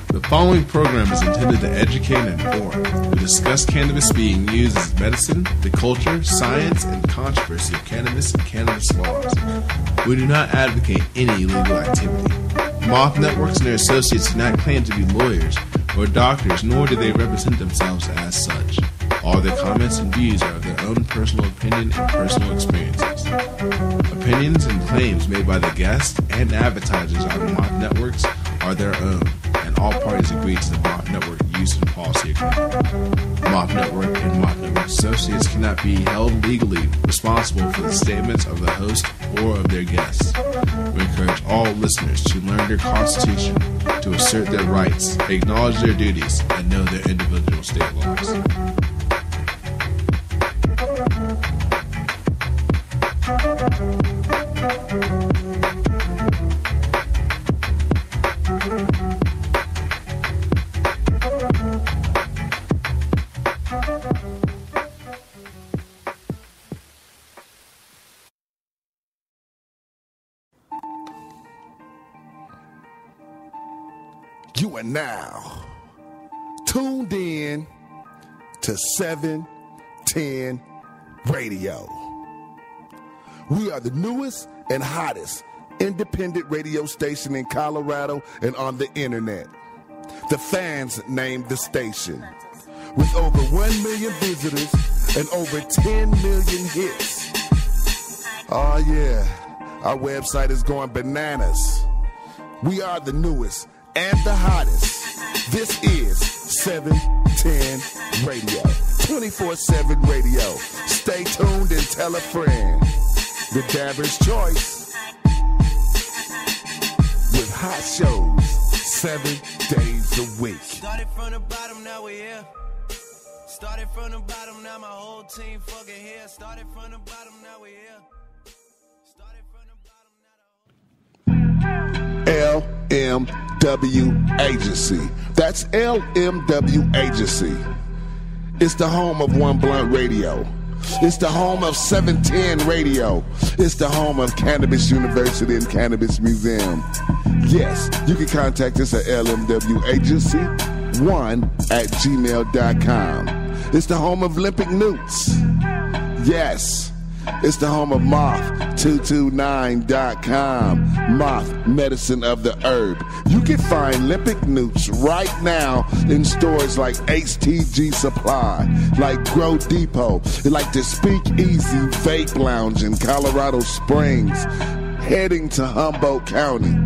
The following program is intended to educate and inform. We discuss cannabis being used as medicine, the culture, science, and controversy of cannabis and cannabis laws. We do not advocate any illegal activity. Moth Networks and their associates do not claim to be lawyers or doctors, nor do they represent themselves as such. All their comments and views are of their own personal opinion and personal experiences. Opinions and claims made by the guests and advertisers on Moth Networks are their own, and all parties agree to the Moth Network use and policy agreement. Moth Network and Moth Network associates cannot be held legally responsible for the statements of the host or of their guests. We encourage all listeners to learn their constitution, to assert their rights, acknowledge their duties, and know their individual state laws. You are now tuned in to 710 Radio. We are the newest and hottest independent radio station in Colorado and on the internet. The fans named the station. With over 1 million visitors and over 10 million hits. Oh yeah, our website is going bananas. We are the newest and the hottest. This is 710 Radio. 24/7 radio. Stay tuned and tell a friend. The Dabber's Choice. With hot shows 7 days a week. Started from the bottom, now we're here. Started from the bottom, now my whole team fucking here. Started from the bottom, now we're here. Started from the bottom, now LMW Agency. That's LMW Agency. It's the home of One Blunt Radio. It's the home of 710 Radio. It's the home of Cannabis University and Cannabis Museum. Yes, you can contact us at lmwagency1@gmail.com. It's the home of Olympic Newts. Yes, it's the home of Moth229.com. Moth, medicine of the herb. You can find Olympic Newts right now in stores like HTG Supply, like Grow Depot, like the Speak Easy Vape Lounge in Colorado Springs, heading to Humboldt County.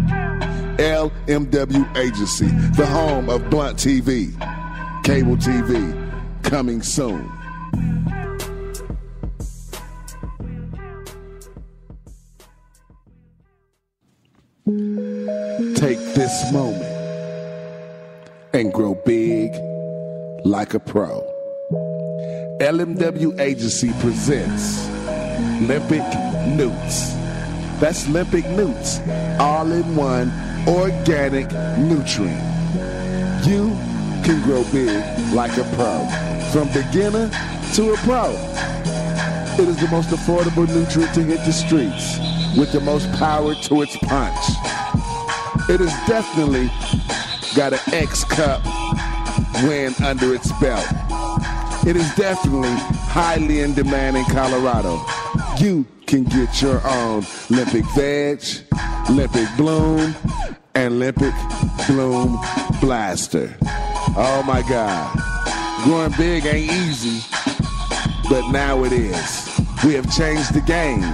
LMW Agency, the home of Blunt TV, cable TV, coming soon. Take this moment and grow big like a pro. LMW Agency presents Olympic Newts. That's Olympic Newts, all-in-one organic nutrient. You can grow big like a pro, from beginner to a pro. It is the most affordable nutrient to hit the streets, with the most power to its punch. It has definitely got an X-Cup win under its belt. It is definitely highly in demand in Colorado. You can get your own Olympic Veg, Olympic Bloom, and Olympic Bloom Blaster. Oh my God. Growing big ain't easy, but now it is. We have changed the game.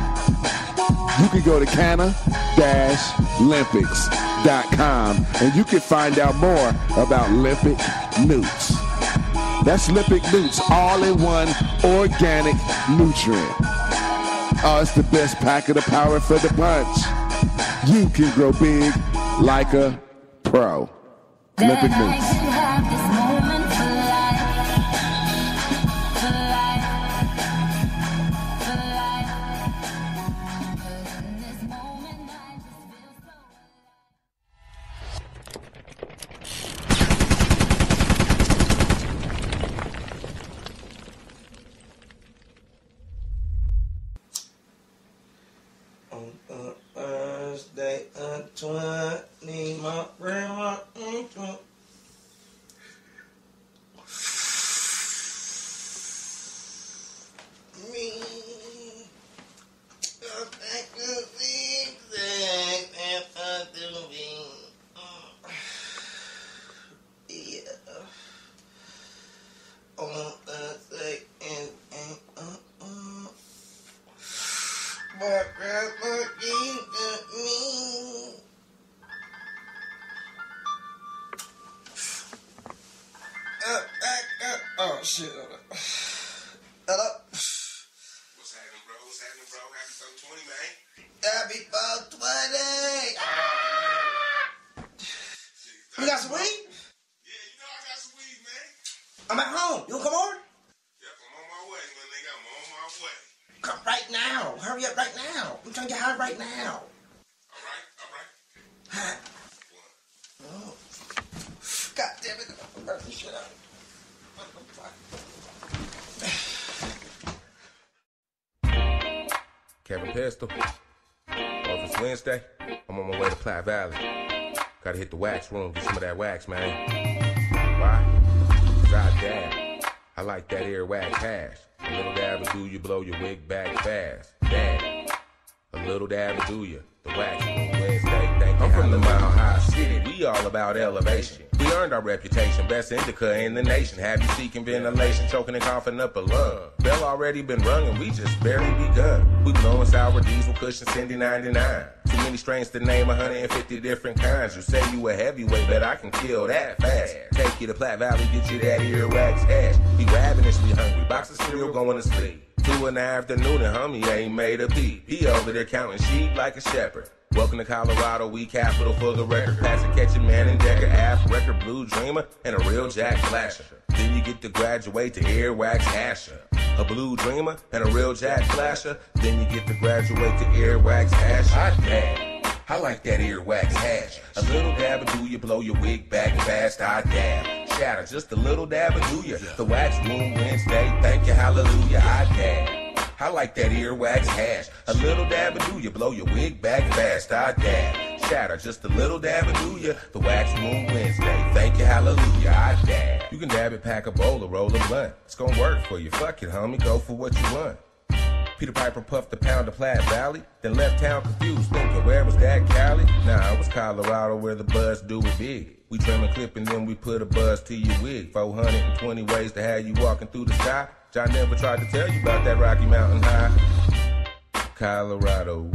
You can go to canna-olympics.com and you can find out more about Olympic Newts. That's Olympic Newts, all-in-one organic nutrient. Oh, it's the best pack of the power for the punch. You can grow big like a pro. Olympic Newts. Oh shit. Hello? What's happening, bro? Happy 420, man. Happy 420! You got some weed? Yeah, you know I got some weed, man. I'm at home. You wanna come over? Yep, I'm on my way, my nigga. I'm on my way. Come right now. Hurry up right now. I'm trying to get high right now. All right. High. What? Oh. God damn it. I'm burning this shit up. What the fuck? Kevin Pistol. Well, if it's Wednesday, I'm on my way to Platte Valley. Gotta hit the wax room, get some of that wax, man. Why? 'Cause I dab. I like that ear wax hash. A little dab will do you, blow your wig back fast. Dab. A little dab will do you. The wax room Wednesday, thank you. I'm from the Mile High City. We all about elevation. We earned our reputation, best indica in the nation. Have you seeking ventilation, choking and coughing up a lung? Bell already been rung and we just barely begun. We blowing sour diesel, cushion, Cindy 99. Too many strains to name, 150 different kinds. You say you a heavyweight, but I can kill that fast. Take you to Platte Valley, get you that earwax hash. Be ravenously hungry, box of cereal going to sleep. 2 in the afternoon and homie ain't made a peep. He over there counting sheep like a shepherd. Welcome to Colorado, we capital for the record. Classic catching man and Decker, half record, blue dreamer, and a real Jack Flasher. Then you get to graduate to earwax hasher. A blue dreamer and a real Jack Flasher. Then you get to graduate to earwax hasher. I like that earwax hash. A little dab will do you, blow your wig back fast. I dab. Shatter, just a little dab will do you. The wax room Wednesday, thank you, hallelujah. I dab. I like that earwax hash. A little dab will do you, blow your wig back fast. I dab. Shatter, just a little dab will do you. The wax room Wednesday, thank you, hallelujah. I dab. You can dab it, pack a bowl, or roll a blunt. It's gonna work for you. Fuck it, homie, go for what you want. Peter Piper puffed a pound of Platte Valley, then left town confused, thinking where was that Cali? Nah, it was Colorado where the buzz do it big. We trim and clip and then we put a buzz to your wig. 420 ways to have you walking through the sky. John never tried to tell you about that Rocky Mountain High. Colorado,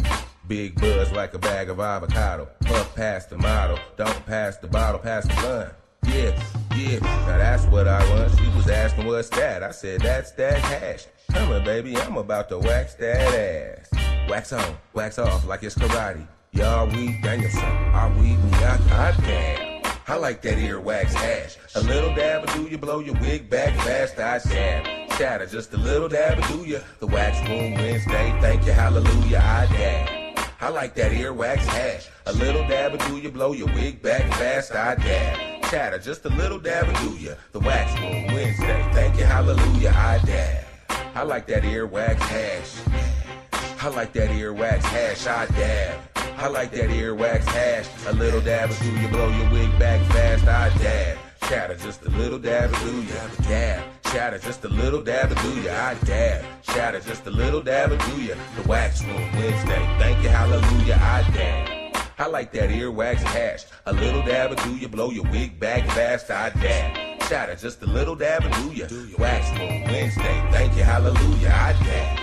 big buzz like a bag of avocado. Puff past the model, don't pass the bottle, pass the blunt. Yeah, now that's what I want. She was asking what's that? I said that's that hash. Come on, baby, I'm about to wax that ass. Wax on, wax off like it's karate. Y'all weed, Danielson, I weed me, I damn. I like that earwax hash. A little dab will do you, blow your wig back fast. I dab. Shatter, just a little dab will do you. The wax room Wednesday, thank you, hallelujah. I dab. I like that earwax hash. A little dab will do you, blow your wig back fast. I dab. Shatter, just a little dab will do you. The wax room Wednesday, thank you, hallelujah. I dab. I like that earwax hash. I like that earwax hash. I dab. I like that earwax hash. A little dab will do you, blow your wig back fast. I dab. Shatter, just a little dab will do you. Dab. Shatter, just a little dab will do you. I dab. Shatter, just a little dab will do you. The wax room Wednesday, thank you, hallelujah. I dab. I like that earwax hash. A little dab will do you, blow your wig back fast. I dab. Shatter, just a little dab will do you. Wax room Wednesday, thank you, hallelujah. I dab.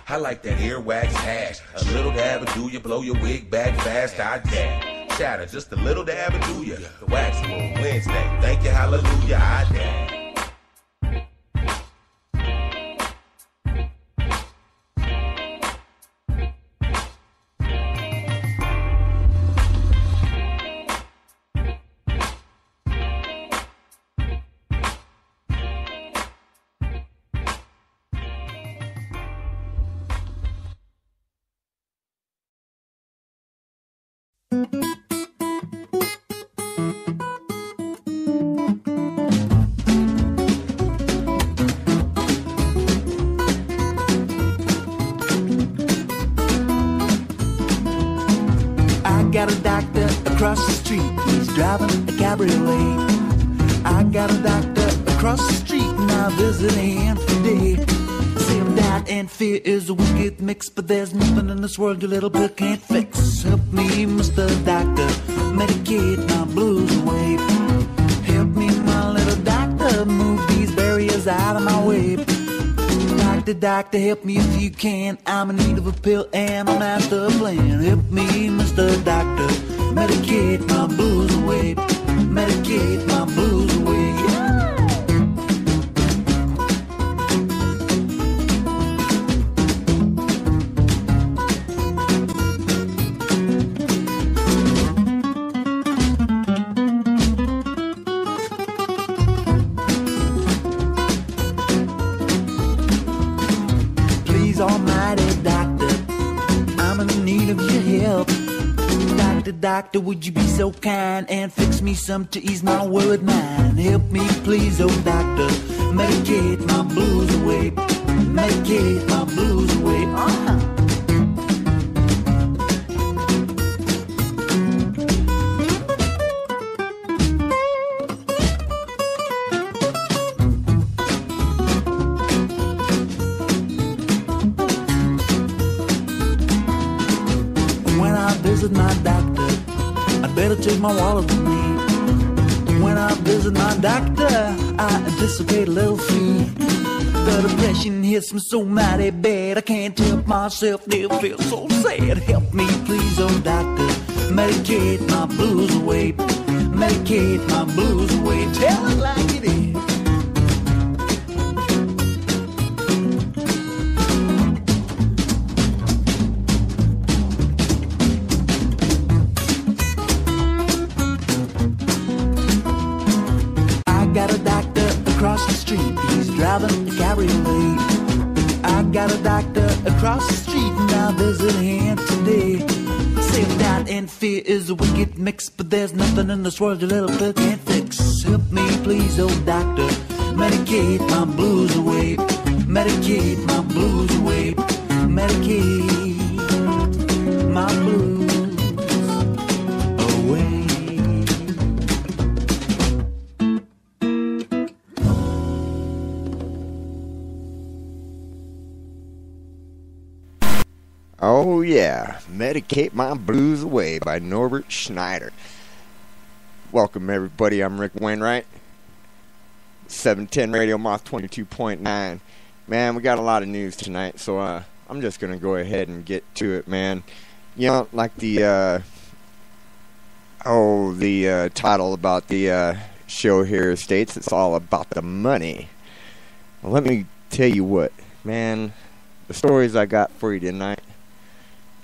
I like that earwax hash. A little dab will do you, blow your wig back fast. I dab. Shatter, just a little dab will do you. The wax room Wednesday, thank you, hallelujah. I dab. Got a doctor across the street. He's driving a cabriolet. I got a doctor across the street and I visit him today. Self-doubt and fear is a wicked mix, but there's nothing in this world your little pill can't fix. Help me, Mr. Doctor, medicate my blues away. Help me, my little doctor, move these barriers out of my way. Doctor, doctor, help me if you can. I'm in need of a pill and a master plan. Help me, Mr. Doctor, medicate my blues away. Medicate my blues away. Almighty doctor, I'm in need of your help. Doctor, doctor, would you be so kind and fix me some to ease my worried mind? Help me please, oh doctor, medicate my blues away. Medicate my blues away. My doctor, I better take my wallet with me. When I visit my doctor, I anticipate a little fee. The depression hits me so mighty bad, I can't help myself, they feel so sad. Help me please, oh doctor, medicate my blues away. Medicate my blues away. Tell it like it is. Got a doctor across the street, he's driving a cabriolet. I got a doctor across the street and I visit him today. Self-doubt and fear is a wicked mix, but there's nothing in this world your little pill can't fix. Help me please, oh doctor, medicate my blues away. Medicate my blues away. Medicate my blues away. Oh yeah, Medicate My Blues Away by Norbert Schneider. Welcome everybody, I'm Rick Wainwright. 710 Radio Moth 22.9. Man, we got a lot of news tonight, so I'm just going to go ahead and get to it, man. You know, like the title about the show here states, it's all about the money. Well, let me tell you what, man, the stories I got for you tonight,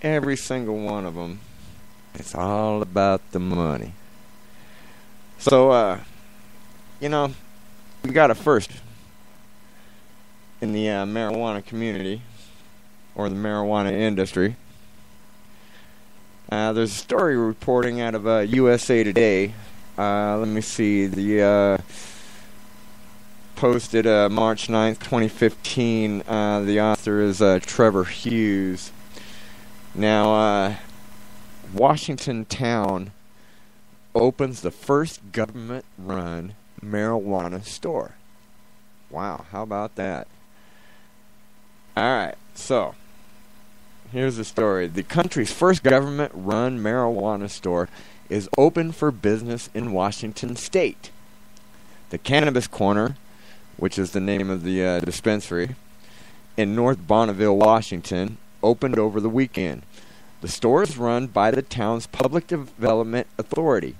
every single one of them, it's all about the money. So, you know, we got a first in the marijuana community, or the marijuana industry. There's a story reporting out of USA Today. Let me see, the posted March 9th, 2015. The author is Trevor Hughes. Now, Washington Town opens the first government-run marijuana store. Wow, how about that? Alright, so, here's the story. The country's first government-run marijuana store is open for business in Washington State. The Cannabis Corner, which is the name of the dispensary, in North Bonneville, Washington, opened over the weekend. The store is run by the town's Public Development Authority,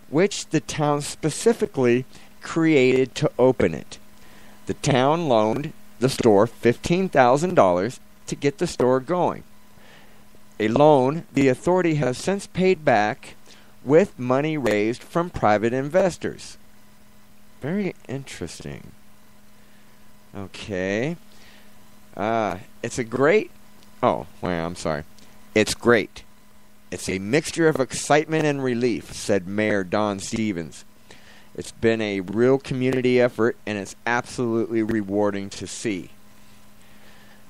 which the town specifically created to open it. The town loaned the store $15,000 to get the store going. A loan the authority has since paid back with money raised from private investors. Very interesting. Okay. It's a great... Oh, wait, I'm sorry. It's great. It's a mixture of excitement and relief, said Mayor Don Stevens. It's been a real community effort, and it's absolutely rewarding to see.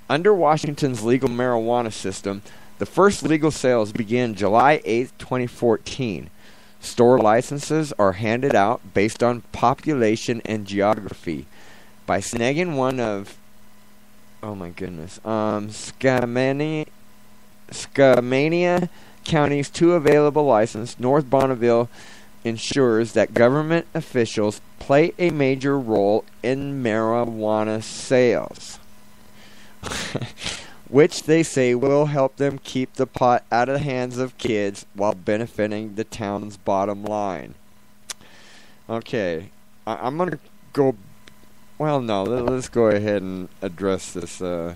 Under Washington's legal marijuana system, the first legal sales began July 8, 2014. Store licenses are handed out based on population and geography. By snagging one of, Skamania County's 2 available licenses, North Bonneville ensures that government officials play a major role in marijuana sales, which they say will help them keep the pot out of the hands of kids while benefiting the town's bottom line. Okay, I'm going to go... Well, no, let's go ahead and address this. I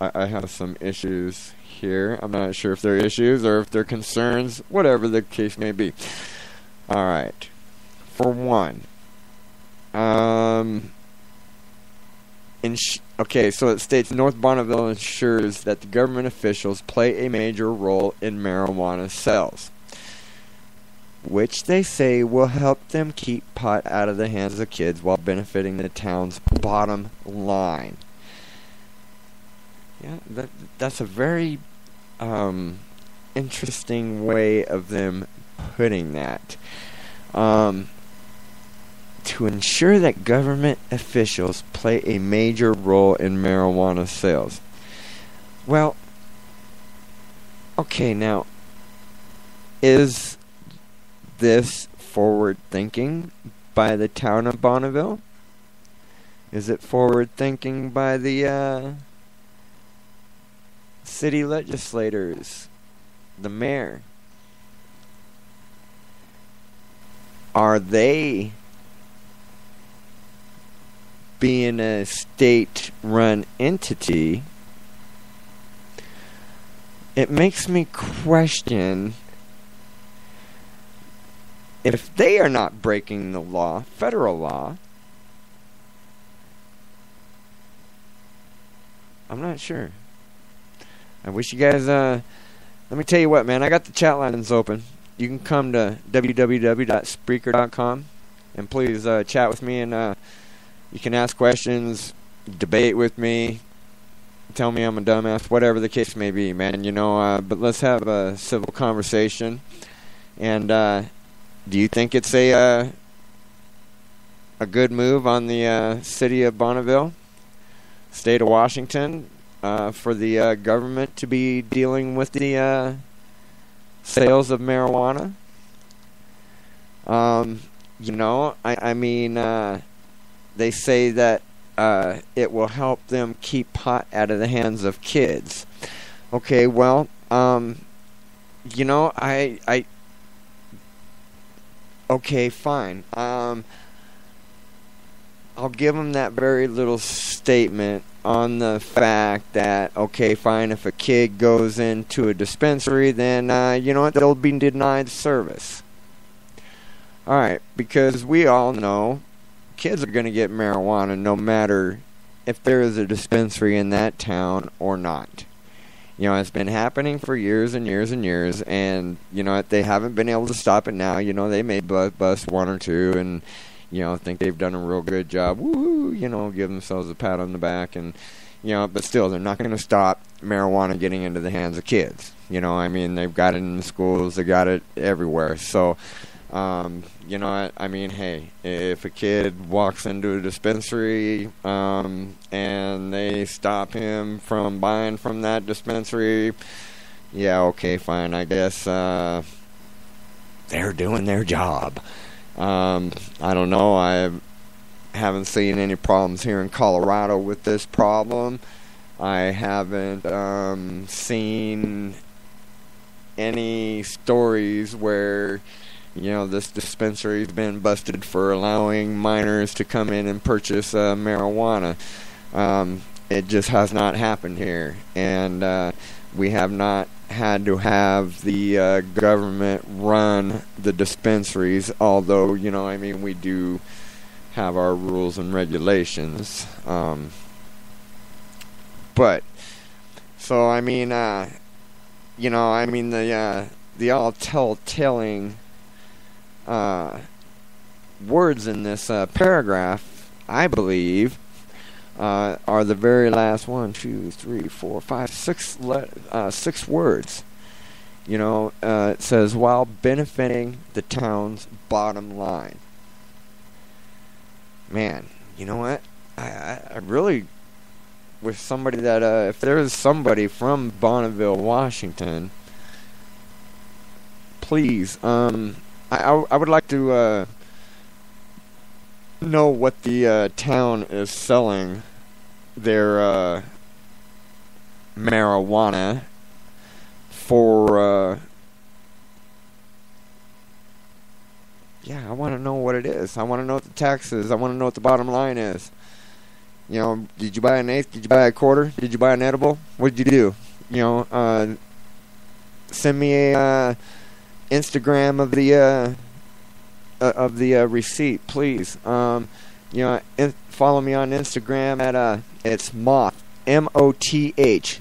have some issues here. I'm not sure if they're issues or if they're concerns, whatever the case may be. Alright. For one, okay, so it states North Bonneville ensures that the government officials play a major role in marijuana sales, which they say will help them keep pot out of the hands of kids while benefiting the town's bottom line. Yeah, that's a very interesting way of them putting that. To ensure that government officials play a major role in marijuana sales. Well, okay, now, is this forward thinking by the town of Bonneville? Is it forward thinking by the city legislators, the mayor? Are they, being a state-run entity, it makes me question if they are not breaking the law, federal law. I'm not sure. I wish you guys, let me tell you what, man, I got the chat lines open. You can come to www.spreaker.com and please chat with me, and you can ask questions, debate with me, tell me I'm a dumbass, whatever the case may be, man. You know, but let's have a civil conversation. And do you think it's a good move on the city of Bonneville, state of Washington, for the government to be dealing with the sales of marijuana? You know, I mean, they say that it will help them keep pot out of the hands of kids. Okay, well, you know, okay, fine. I'll give them that very little statement on the fact that, okay, fine, if a kid goes into a dispensary, then, you know what, they'll be denied service. Alright, because we all know kids are going to get marijuana no matter if there is a dispensary in that town or not. You know, it's been happening for years and years and years, and, you know, they haven't been able to stop it now. You know, they may bust one or two and, you know, think they've done a real good job. Woo-hoo, you know, give themselves a pat on the back. And, you know, but still, they're not going to stop marijuana getting into the hands of kids. You know, I mean, they've got it in the schools. They got it everywhere. So, you know, I mean, hey, if a kid walks into a dispensary and they stop him from buying from that dispensary, yeah, okay, fine. I guess they're doing their job. I don't know. I haven't seen any problems here in Colorado with this problem. I haven't seen any stories where, you know, this dispensary's been busted for allowing minors to come in and purchase marijuana. It just has not happened here. And we have not had to have the government run the dispensaries, although, you know, I mean, we do have our rules and regulations. But, so, I mean, you know, I mean, the all telling words in this paragraph, I believe, are the very last 6 words. It says, while benefiting the town's bottom line. Man, you know what? I really wish somebody that, if there is somebody from Bonneville, Washington, please, I would like to know what the town is selling their marijuana for. I want to know what it is. I want to know what the tax is. I want to know what the bottom line is. Did you buy an eighth? Did you buy a quarter? Did you buy an edible? What did you do? Send me a Instagram of the receipt, please. Follow me on Instagram at it's moth MOTH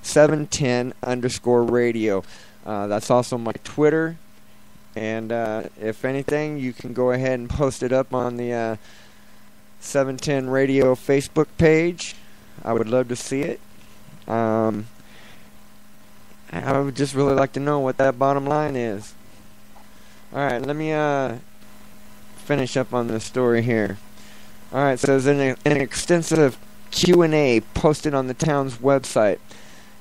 _710 radio. That's also my Twitter. And if anything, you can go ahead and post it up on the 710 Radio Facebook page. I would love to see it. I would just really like to know what that bottom line is. Alright, let me finish up on this story here. Alright, it says in an extensive Q&A posted on the town's website,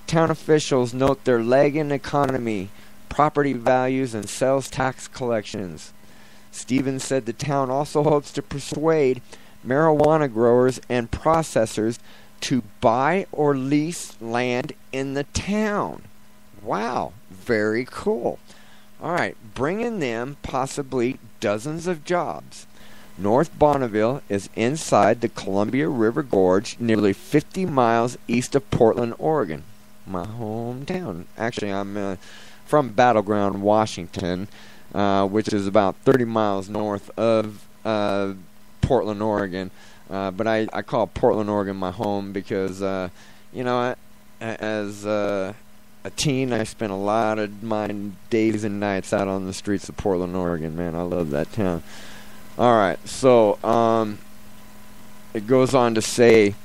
town officials note their lagging economy, property values, and sales tax collections. Stevens said the town also hopes to persuade marijuana growers and processors to buy or lease land in the town. Wow, very cool. Alright, bringing them possibly dozens of jobs. North Bonneville is inside the Columbia River Gorge, nearly 50 miles east of Portland, Oregon. My hometown. Actually, I'm from Battleground, Washington, which is about 30 miles north of Portland, Oregon. But I call Portland, Oregon my home because, as a teen, I spent a lot of my days and nights out on the streets of Portland, Oregon. Man, I love that town. Alright, so it goes on to say,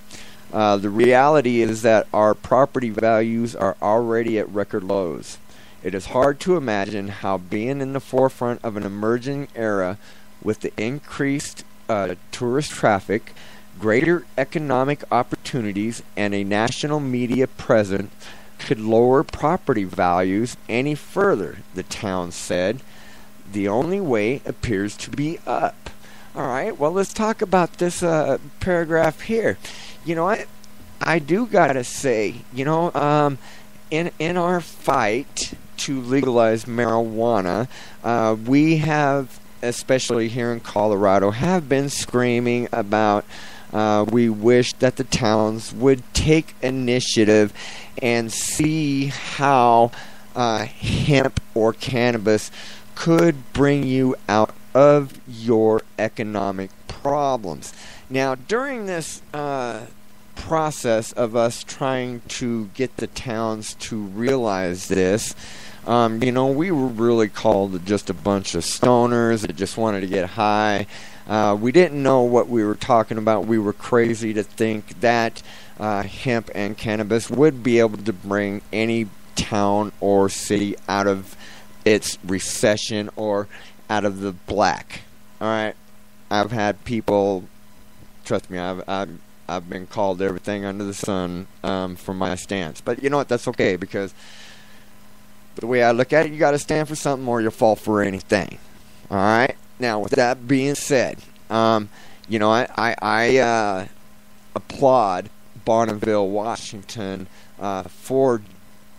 the reality is that our property values are already at record lows. It is hard to imagine how being in the forefront of an emerging era with the increased tourist traffic, greater economic opportunities, and a national media presence could lower property values any further, the town said. The only way appears to be up. Alright, well, let's talk about this paragraph here. You know what? I do gotta say, in our fight to legalize marijuana, we have, especially here in Colorado, have been screaming about we wish that the towns would take initiative and see how hemp or cannabis could bring you out of your economic problems. Now, during this process of us trying to get the towns to realize this, we were really called just a bunch of stoners that just wanted to get high. We didn't know what we were talking about. We were crazy to think that hemp and cannabis would be able to bring any town or city out of its recession or out of the black. Alright, I've had people, trust me, I've been called everything under the sun for my stance. But you know what, that's okay, because the way I look at it, you gotta stand for something or you'll fall for anything. Alright, now with that being said, I applaud Bonneville, Washington for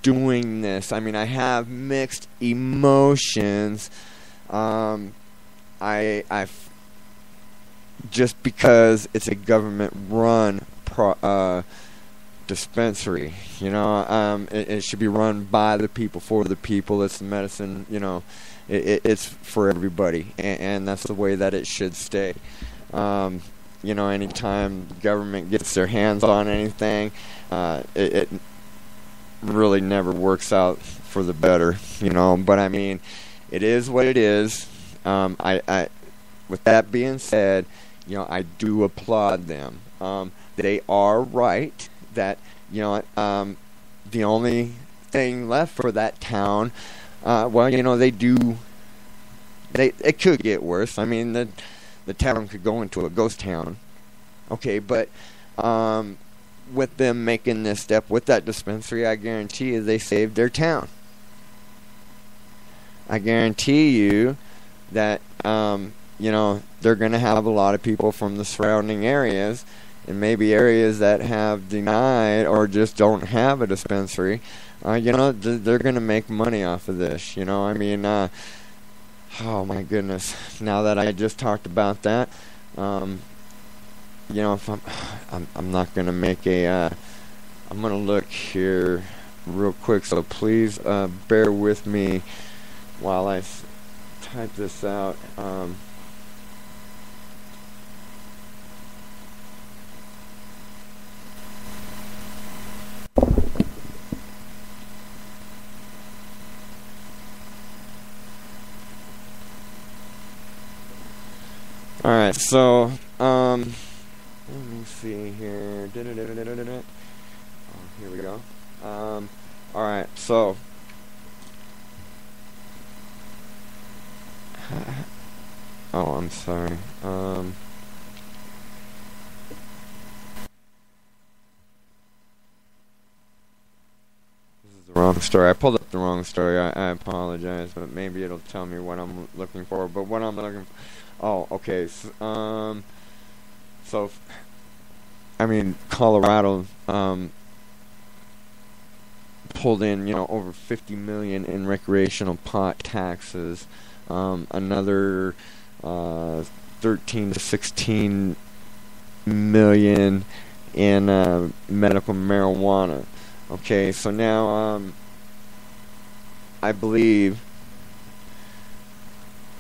doing this. I mean, I have mixed emotions. Just because it's a government-run dispensary, it should be run by the people, for the people. It's the medicine, it's for everybody, and that's the way that it should stay. Anytime government gets their hands on anything, it really never works out for the better, but I mean, it is what it is. With that being said, I do applaud them. They are right that, the only thing left for that town, well, you know, it could get worse. I mean, the town could go into a ghost town. Okay, but with them making this step with that dispensary, I guarantee you they saved their town. I guarantee you that, you know, they're going to have a lot of people from the surrounding areas, and maybe areas that have denied or just don't have a dispensary, you know, they're going to make money off of this, you know. I mean, oh my goodness, now that I just talked about that, you know, if I'm not going to make I'm going to look here real quick, so please bear with me while I type this out. Alright, so, let me see here. Oh, here we go. Alright, so, oh, I'm sorry. This is the wrong story. I pulled up the wrong story. I apologize, but maybe it'll tell me what I'm looking for. But what I'm looking for... Oh, okay. So, I mean, Colorado pulled in, you know, over $50 million in recreational pot taxes. Another 13 to 16 million in medical marijuana. Okay, so now I believe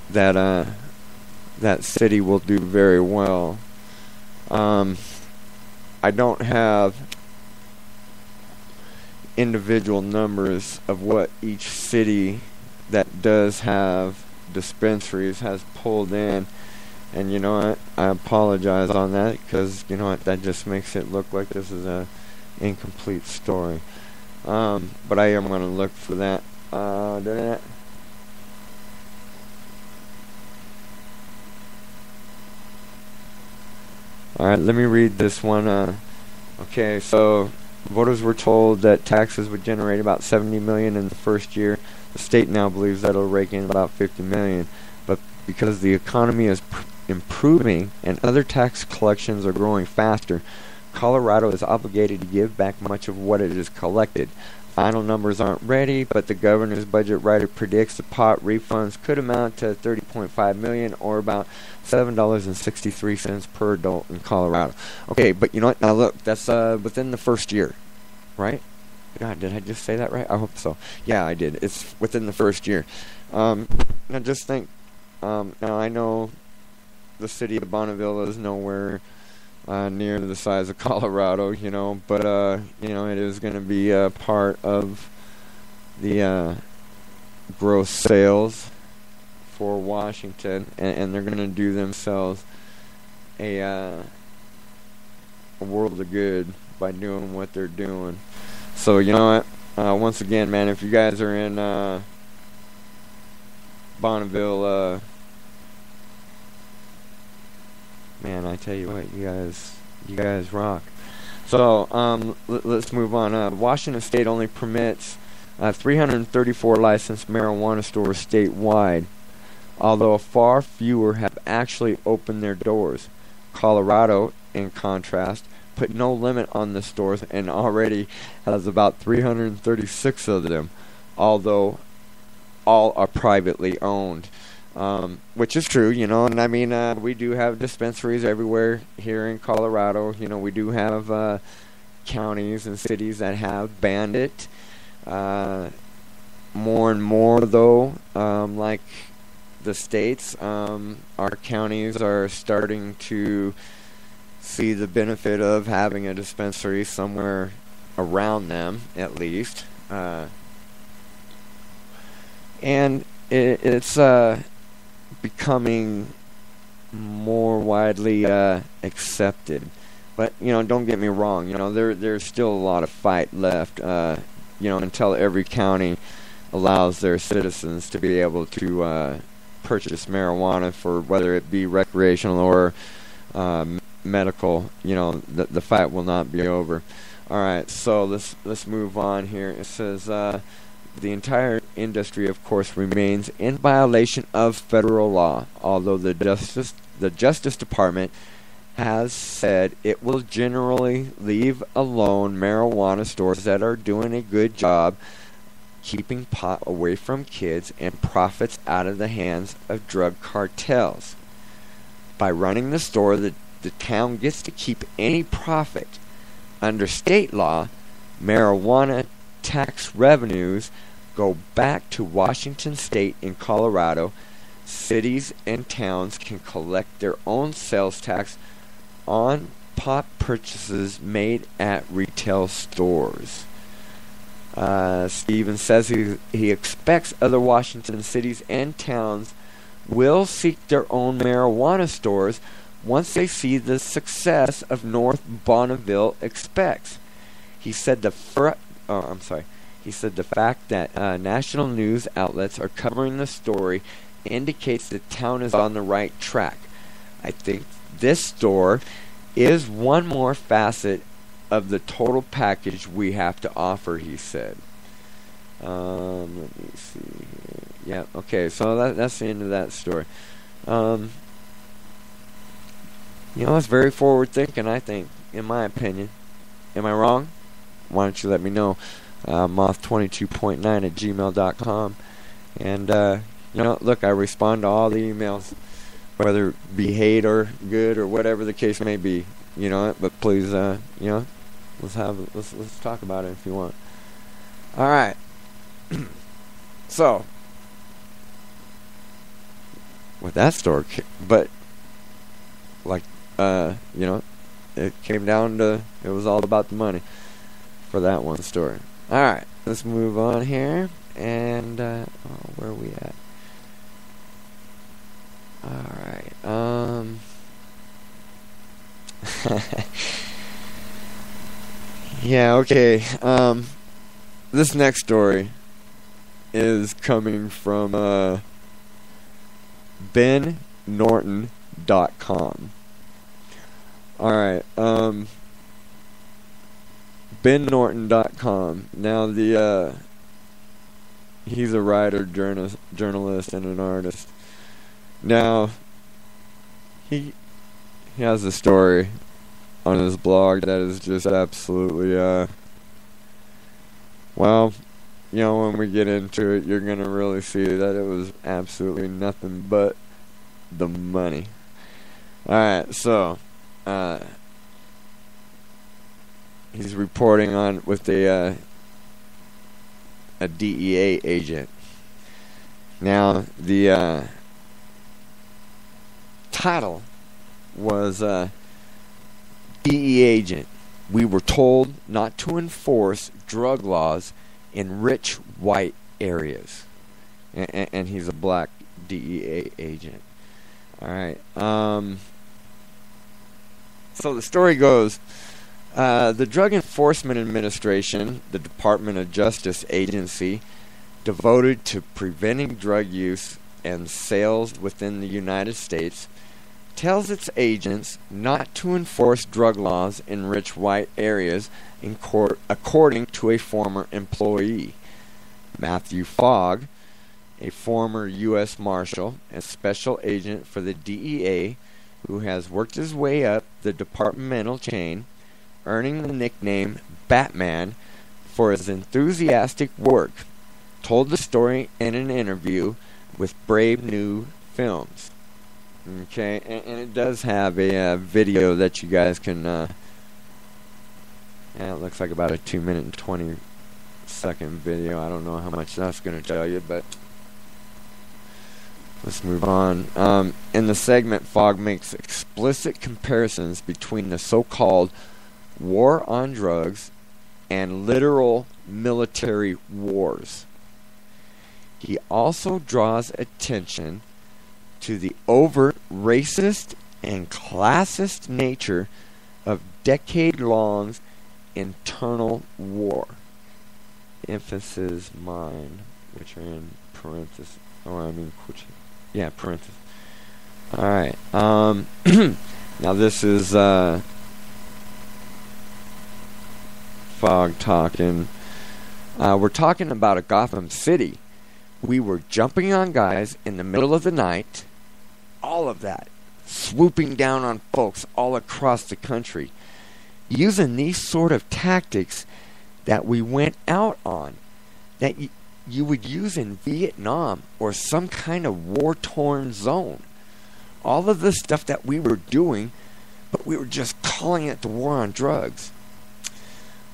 that that city will do very well. I don't have individual numbers of what each city that does have dispensaries has pulled in, and you know what, I apologize on that, because you know what, that just makes it look like this is a incomplete story. But I am going to look for that. Alright, let me read this one. Okay, so voters were told that taxes would generate about $70 million in the first year. The state now believes that it'll rake in about $50 million. But because the economy is improving and other tax collections are growing faster, Colorado is obligated to give back much of what it has collected. Final numbers aren't ready, but the governor's budget writer predicts the pot refunds could amount to $30.5 million, or about $7.63 per adult in Colorado. Okay, but you know what? Now look, that's within the first year, right? God, did I just say that right? I hope so. Yeah, I did. It's within the first year. Now just think. Now I know the city of Bonneville is nowhere near the size of Colorado, you know, but you know, it is going to be a part of the gross sales for Washington, and they're going to do themselves a world of good by doing what they're doing. So you know what? Once again, man, if you guys are in Bonneville, man, I tell you what, you guys rock. So, let's move on. Washington State only permits 334 licensed marijuana stores statewide, although far fewer have actually opened their doors. Colorado, in contrast, put no limit on the stores and already has about 336 of them, although all are privately owned. Which is true, you know, and I mean, we do have dispensaries everywhere here in Colorado. You know, we do have counties and cities that have banned it. More and more, though, like the states, our counties are starting to see the benefit of having a dispensary somewhere around them, at least. And it's becoming more widely accepted. But, you know, don't get me wrong, you know, there's still a lot of fight left. until every county allows their citizens to be able to purchase marijuana for whether it be recreational or medical, the fight will not be over. All right, so let's move on here. It says the entire industry, of course, remains in violation of federal law, although the Justice Department has said it will generally leave alone marijuana stores that are doing a good job keeping pot away from kids and profits out of the hands of drug cartels. By running the store, the town gets to keep any profit. Under state law, marijuana tax revenues go back to Washington State and Colorado. Cities and towns can collect their own sales tax on pot purchases made at retail stores. Stevens says he expects other Washington cities and towns will seek their own marijuana stores once they see the success of North Bonneville expects. He said the fact that national news outlets are covering the story indicates the town is on the right track. I think this store is one more facet of the total package we have to offer, he said. Let me see here. Yeah, okay, so that's the end of that story. It's very forward thinking, I think, in my opinion. Am I wrong? Why don't you let me know? moth22.9@gmail.com. And, look, I respond to all the emails, whether it be hate or good or whatever the case may be. But please, let's talk about it if you want. All right. So, with that story, but it came down to, it was all about the money for that one story. All right, let's move on here, and where are we at? All right. Yeah, okay. This next story is coming from BenNorton.com. Alright, BenNorton.com. Now, he's a writer, journalist, and an artist. Now, he has a story on his blog that is just absolutely, when we get into it, you're going to really see that it was absolutely nothing but the money. Alright, so, he's reporting on with a DEA agent. Now, the title was DEA agent. We were told not to enforce drug laws in rich white areas. And he's a black DEA agent. Alright. So the story goes, the Drug Enforcement Administration, the Department of Justice agency, devoted to preventing drug use and sales within the United States, tells its agents not to enforce drug laws in rich white areas in court, according to a former employee. Matthew Fogg, a former U.S. Marshal and special agent for the DEA, who has worked his way up the departmental chain, earning the nickname Batman for his enthusiastic work, told the story in an interview with Brave New Films. Okay, and it does have a video that you guys can, it looks like about a 2-minute and 20-second video. I don't know how much that's going to tell you, but let's move on. In the segment, Fogg makes explicit comparisons between the so-called war on drugs and literal military wars. He also draws attention to the overt racist and classist nature of decade-long internal war. emphasis mine, which are in parentheses, or I mean, parentheses. Alright, now this is, Fog talking. We're talking about a Gotham City. We were jumping on guys in the middle of the night, all of that, swooping down on folks all across the country, using these sort of tactics that we went out on, that you would use in Vietnam or some kind of war-torn zone. All of the stuff that we were doing, but we were just calling it the war on drugs.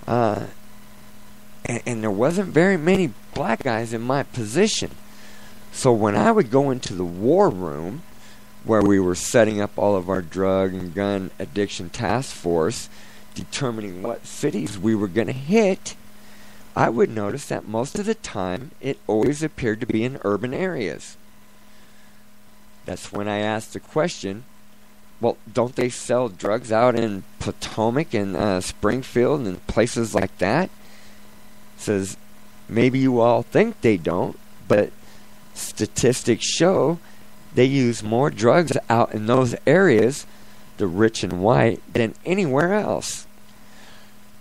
And there wasn't very many black guys in my position. So when I would go into the war room, where we were setting up all of our drug and gun addiction task force, determining what cities we were going to hit, I would notice that most of the time it always appeared to be in urban areas. That's when I asked the question, well, don't they sell drugs out in Potomac and Springfield and places like that? Says, maybe you all think they don't, but statistics show they use more drugs out in those areas, the rich and white, than anywhere else.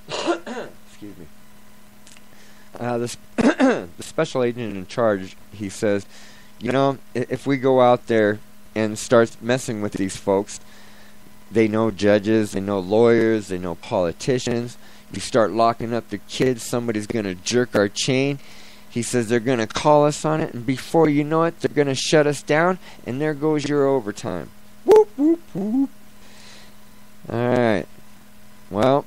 Excuse me. The special agent in charge, he says, you know, if we go out there and start messing with these folks, they know judges, they know lawyers, they know politicians. You start locking up the kids, somebody's going to jerk our chain. He says they're going to call us on it, and before you know it, they're going to shut us down, and there goes your overtime. Whoop, whoop, whoop. Alright. Well,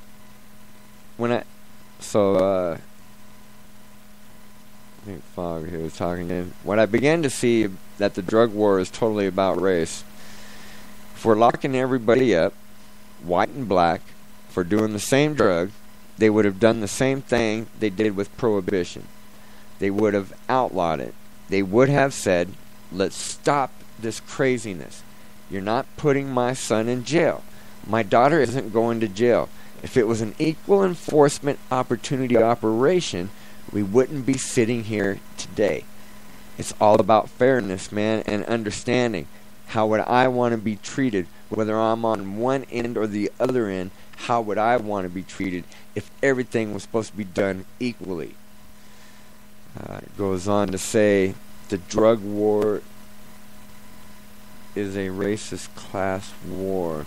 I think Fogg here was talking to him. When I began to see that the drug war is totally about race, if we're locking everybody up, white and black, for doing the same drug, they would have done the same thing they did with prohibition. They would have outlawed it. They would have said, let's stop this craziness. You're not putting my son in jail. My daughter isn't going to jail. If it was an equal enforcement opportunity operation, we wouldn't be sitting here today. It's all about fairness, man, and understanding. How would I want to be treated, whether I'm on one end or the other end? How would I want to be treated if everything was supposed to be done equally? It goes on to say, the drug war is a racist class war.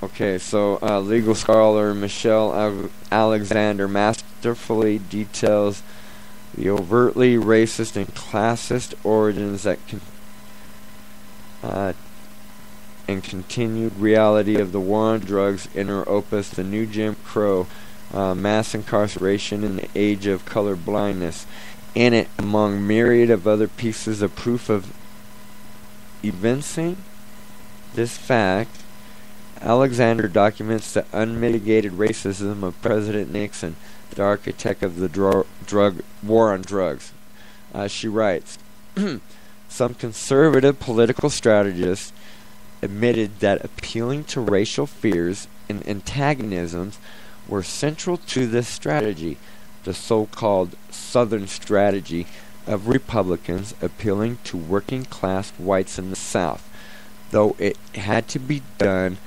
Okay, so legal scholar Michelle Alexander masterfully details the overtly racist and classist origins that and continued reality of the war on drugs in her opus, The New Jim Crow, Mass Incarceration in the Age of Color Blindness. In it, among myriad of other pieces of proof of evincing this fact, Alexander documents the unmitigated racism of President Nixon, the architect of the drug war on drugs. She writes, some conservative political strategists admitted that appealing to racial fears and antagonisms were central to this strategy, the so-called Southern strategy of Republicans appealing to working-class whites in the South, though it had to be done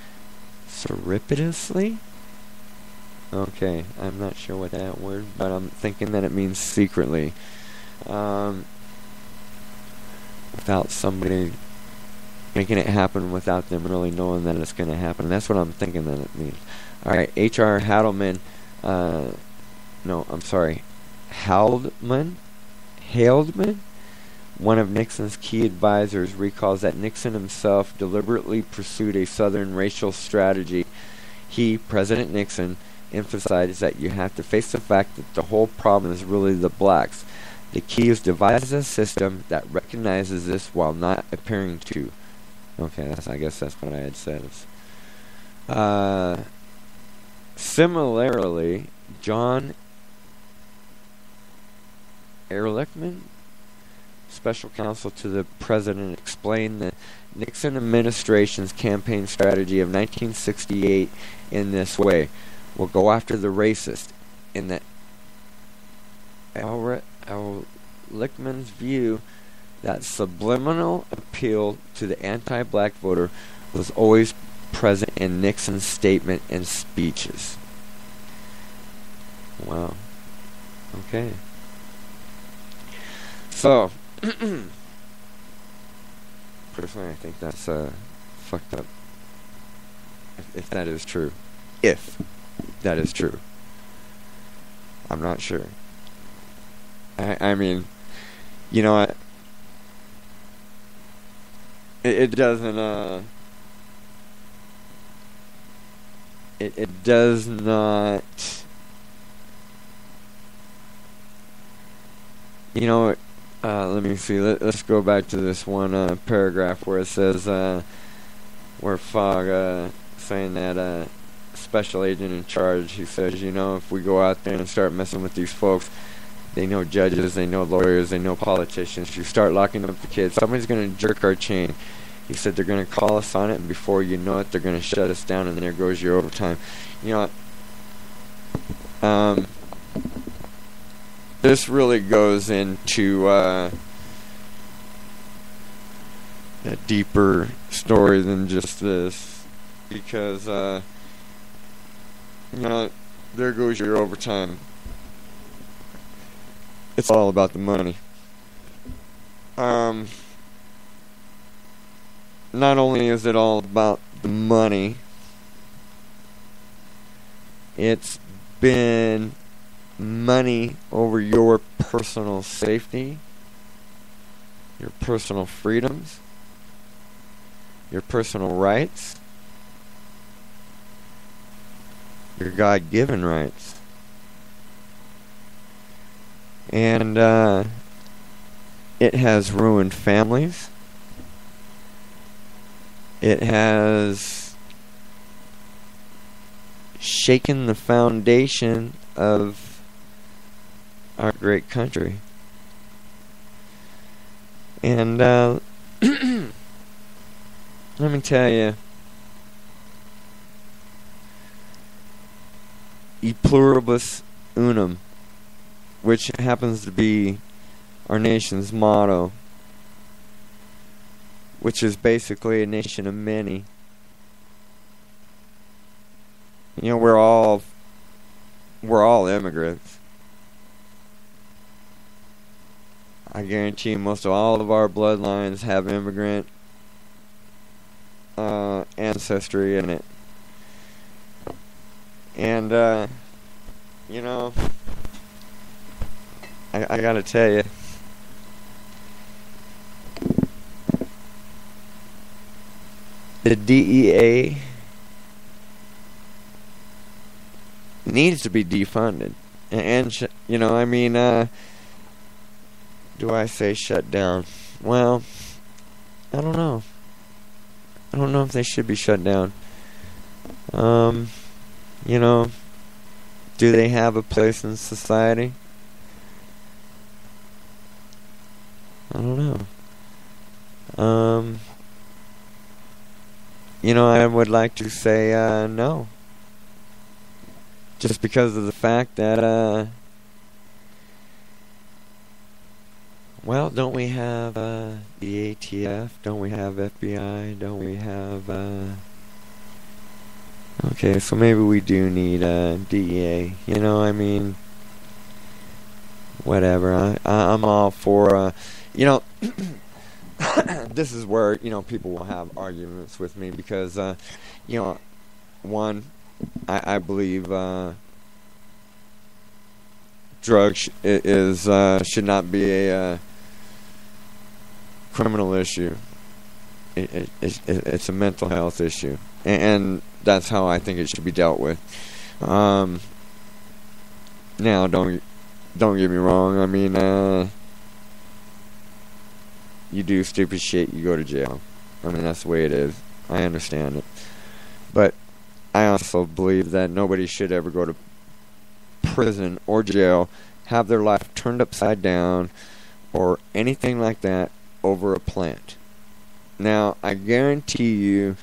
surreptitiously. Okay, I'm not sure what that word, but I'm thinking that it means secretly. Without somebody making it happen without them really knowing that it's going to happen. That's what I'm thinking that it means. Alright, H.R. Haldeman, Haldeman, one of Nixon's key advisors, recalls that Nixon himself deliberately pursued a Southern racial strategy. He, President Nixon, emphasized that you have to face the fact that the whole problem is really the blacks. The key is to devise a system that recognizes this while not appearing to. Okay, I guess that's what I had said. Similarly, John Ehrlichman, special counsel to the president, explained the Nixon administration's campaign strategy of 1968 in this way. will go after the racist in that Lichtman's view that subliminal appeal to the anti-black voter was always present in Nixon's statement and speeches. Wow. Okay. So, personally, I think that's fucked up. If that is true. If that is true. I'm not sure. I mean, you know what? It doesn't, it does not, you know, let me see, let's go back to this one paragraph where it says, where Fogg, saying that special agent in charge, he says, you know, if we go out there and start messing with these folks, they know judges, they know lawyers, they know politicians. You start locking up the kids, somebody's going to jerk our chain. He said they're going to call us on it, and before you know it, they're going to shut us down, and there goes your overtime. You know what? This really goes into a deeper story than just this, because, you know, there goes your overtime. It's all about the money. Not only is it all about the money, it's been money over your personal safety, your personal freedoms, your personal rights, your God-given rights. And it has ruined families. It has shaken the foundation of our great country. And let me tell you, e pluribus unum, which happens to be our nation's motto, which is basically a nation of many. You know, we're all immigrants. I guarantee you most of all of our bloodlines have immigrant ancestry in it. And you know, I gotta tell you, the DEA needs to be defunded. And you know, I mean, do I say shut down? Well, I don't know. I don't know if they should be shut down. You know, do they have a place in society? I don't know. You know, I would like to say no. Just because of the fact that, well, don't we have the ATF? Don't we have FBI? Don't we have, okay, so maybe we do need DEA. You know, I mean, whatever. I'm all for, you know, this is where, you know, people will have arguments with me because, you know, one, I believe drugs should not be a criminal issue. It's a mental health issue, and that's how I think it should be dealt with. Now, don't get me wrong. I mean, you do stupid shit, you go to jail. I mean, that's the way it is. I understand it, but I also believe that nobody should ever go to prison or jail, have their life turned upside down, or anything like that over a plant. Now, I guarantee you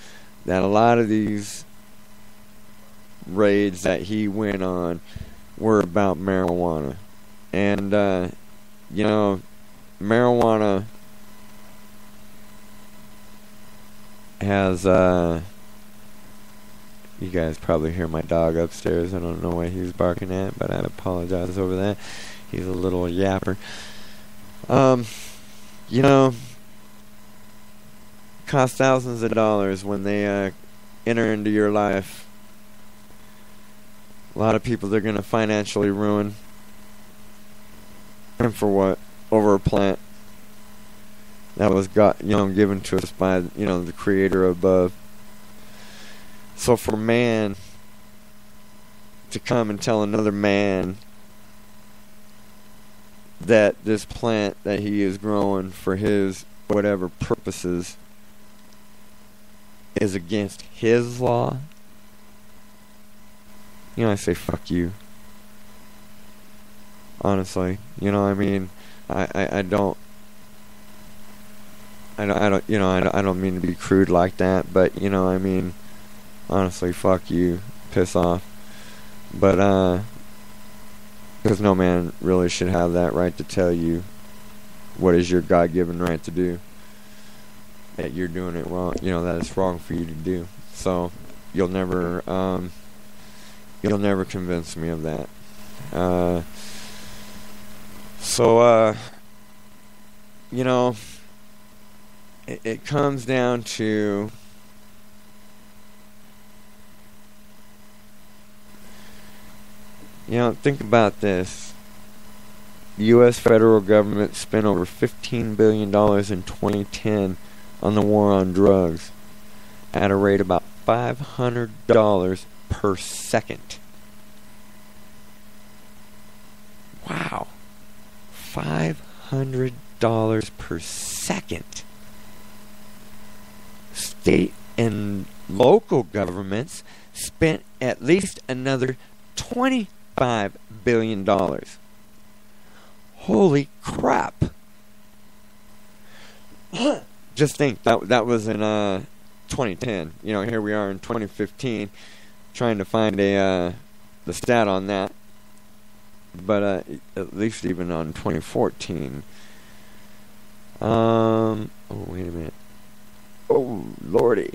that a lot of these raids that he went on were about marijuana. And, you know, marijuana has, you guys probably hear my dog upstairs. I don't know what he's barking at, but I apologize over that. He's a little yapper. You know, cost thousands of dollars when they enter into your life. A lot of people they're going to financially ruin. And for what? Over a plant that was given to us by, the Creator above. So for man to come and tell another man that this plant that he is growing for his whatever purposes is against his law, I say fuck you. Honestly, I mean, I don't mean to be crude like that, but I mean, honestly, fuck you, piss off. But because no man really should have that right to tell you what is your God-given right to do. That you're doing it wrong, that it's wrong for you to do. So you'll never convince me of that. It comes down to think about this. The U.S. federal government spent over $15 billion in 2010 on the war on drugs at a rate about $500 per second. Wow. $500 per second. State and local governments spent at least another $25 billion. Holy crap. Just think, that was in 2010. Here we are in 2015 trying to find the stat on that. But at least even on 2014. Oh, wait a minute. Oh, lordy.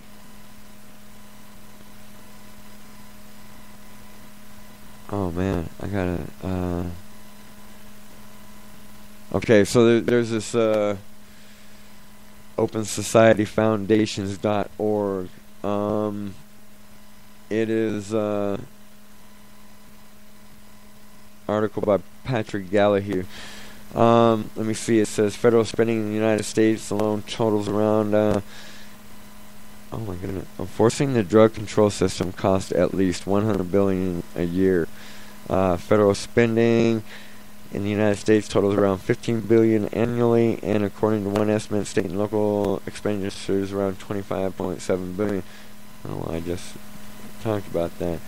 Oh, man. I gotta... Okay, so there's this OpenSocietyFoundations.org. It is article by Patrick Gallagher. Let me see. It says federal spending in the United States alone totals around oh my goodness. Enforcing the drug control system costs at least $100 billion a year. Federal spending in the United States totals around $15 billion annually, and according to one estimate, state and local expenditures around $25.7 billion. Oh, I just talked about that.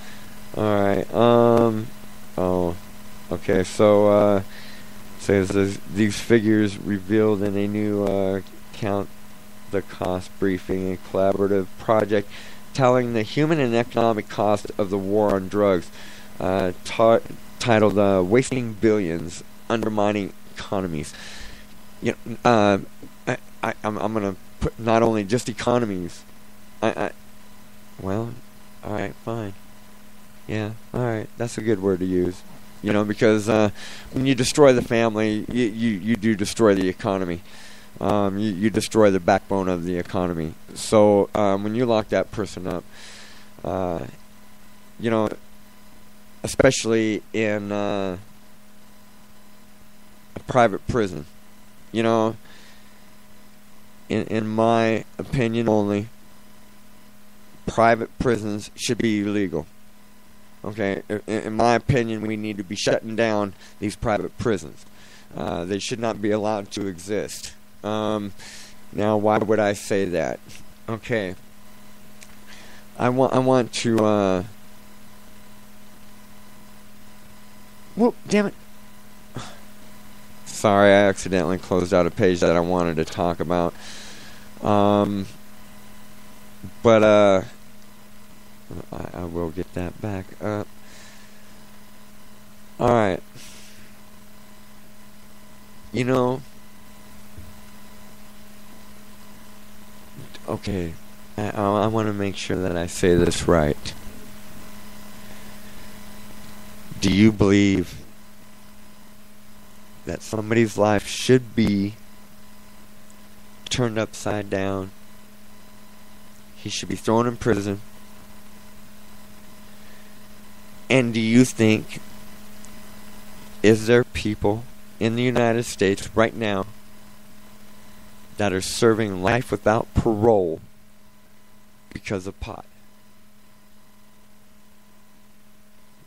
All right. Okay, so says these figures revealed in a new Count the Cost briefing, a collaborative project telling the human and economic cost of the war on drugs, titled "Wasting Billions, Undermining Economies." I'm gonna put not only just economies. Well, all right, fine. Yeah, all right, that's a good word to use. Because when you destroy the family, you do destroy the economy. You destroy the backbone of the economy. So when you lock that person up, especially in a private prison, in my opinion only, private prisons should be illegal. Okay, in my opinion, we need to be shutting down these private prisons. They should not be allowed to exist. Now, why would I say that? Okay, I want to. Whoop! Damn it! Sorry, I accidentally closed out a page that I wanted to talk about. I will get that back up. Alright. You know, okay, I want to make sure that I say this right. Do you believe that somebody's life should be turned upside down? He should be thrown in prison? And do you think, is there people in the United States right now that are serving life without parole because of pot?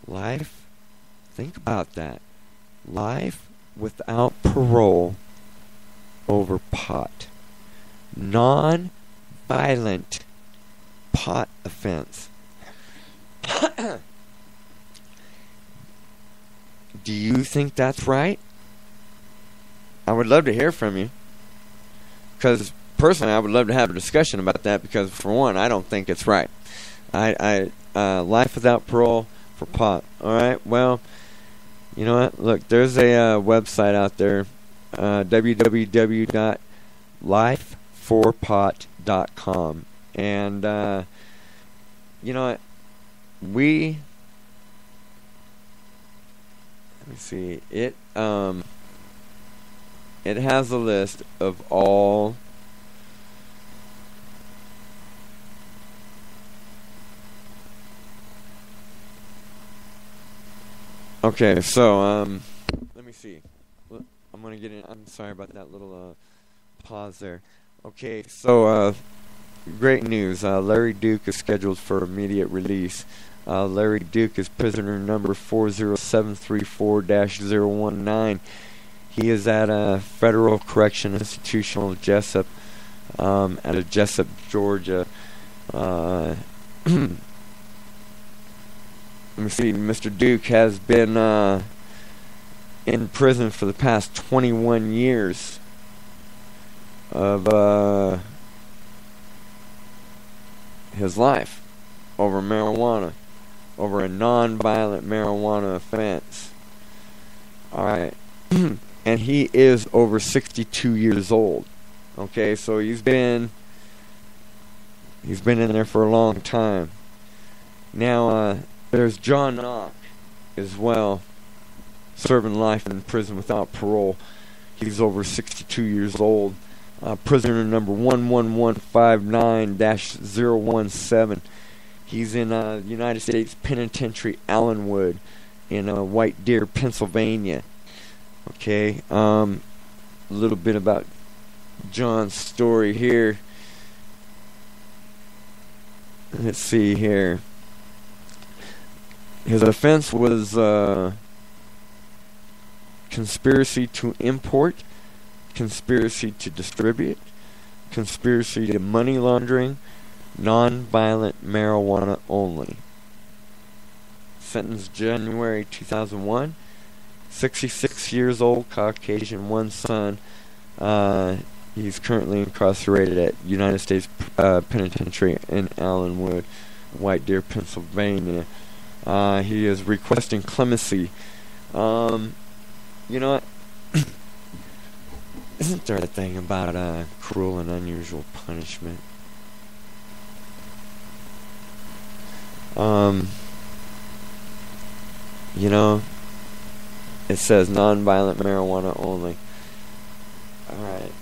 Life? Think about that. Life without parole over pot. Non-violent pot offense. Do you think that's right? I would love to hear from you. Because personally, I would love to have a discussion about that. Because for one, I don't think it's right. Life without parole for pot. All right. Well, you know what? Look, there's a website out there, www.lifeforpot.com, and you know what? Let me see. It has a list of all okay, so let me see. I'm gonna get in. I'm sorry about that little pause there. Okay, so great news. Larry Duke is scheduled for immediate release. Larry Duke is prisoner number 40734-019. He is at a federal correction institutional Jessup, out of Jessup, Georgia. Let me see. Mr. Duke has been in prison for the past 21 years of his life over marijuana, over a non-violent marijuana offense. Alright. And he is over 62 years old. Okay, so he's been in there for a long time. Now, there's John Knock as well, serving life in prison without parole. He's over 62 years old. Prisoner number 11159-017. He's in United States Penitentiary Allenwood in White Deer, Pennsylvania. Okay, a little bit about John's story here. Let's see here. His offense was conspiracy to import, conspiracy to distribute, conspiracy to money laundering, non-violent marijuana only. Sentenced January 2001. 66 years old, Caucasian, one son. He's currently incarcerated at United States Penitentiary in Allenwood, White Deer, Pennsylvania. He is requesting clemency. You know what? Isn't there a thing about cruel and unusual punishment? You know, it says non-violent marijuana only. Alright.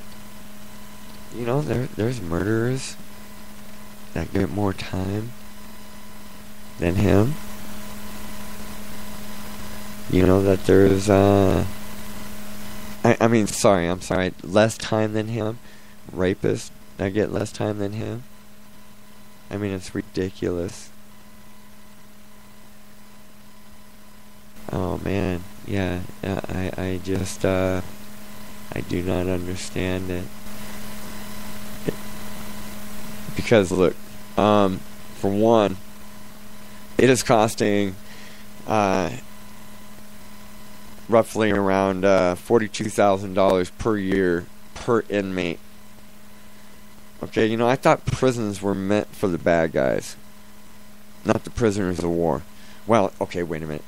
You know, there's murderers that get more time than him. You know that there's I'm sorry, less time than him. Rapists that get less time than him. I mean, it's ridiculous. Oh man, yeah, I just I do not understand it. Because look, for one, it is costing roughly around $42,000 per year per inmate. Okay, you know, I thought prisons were meant for the bad guys. not the prisoners of war. Well, okay, wait a minute.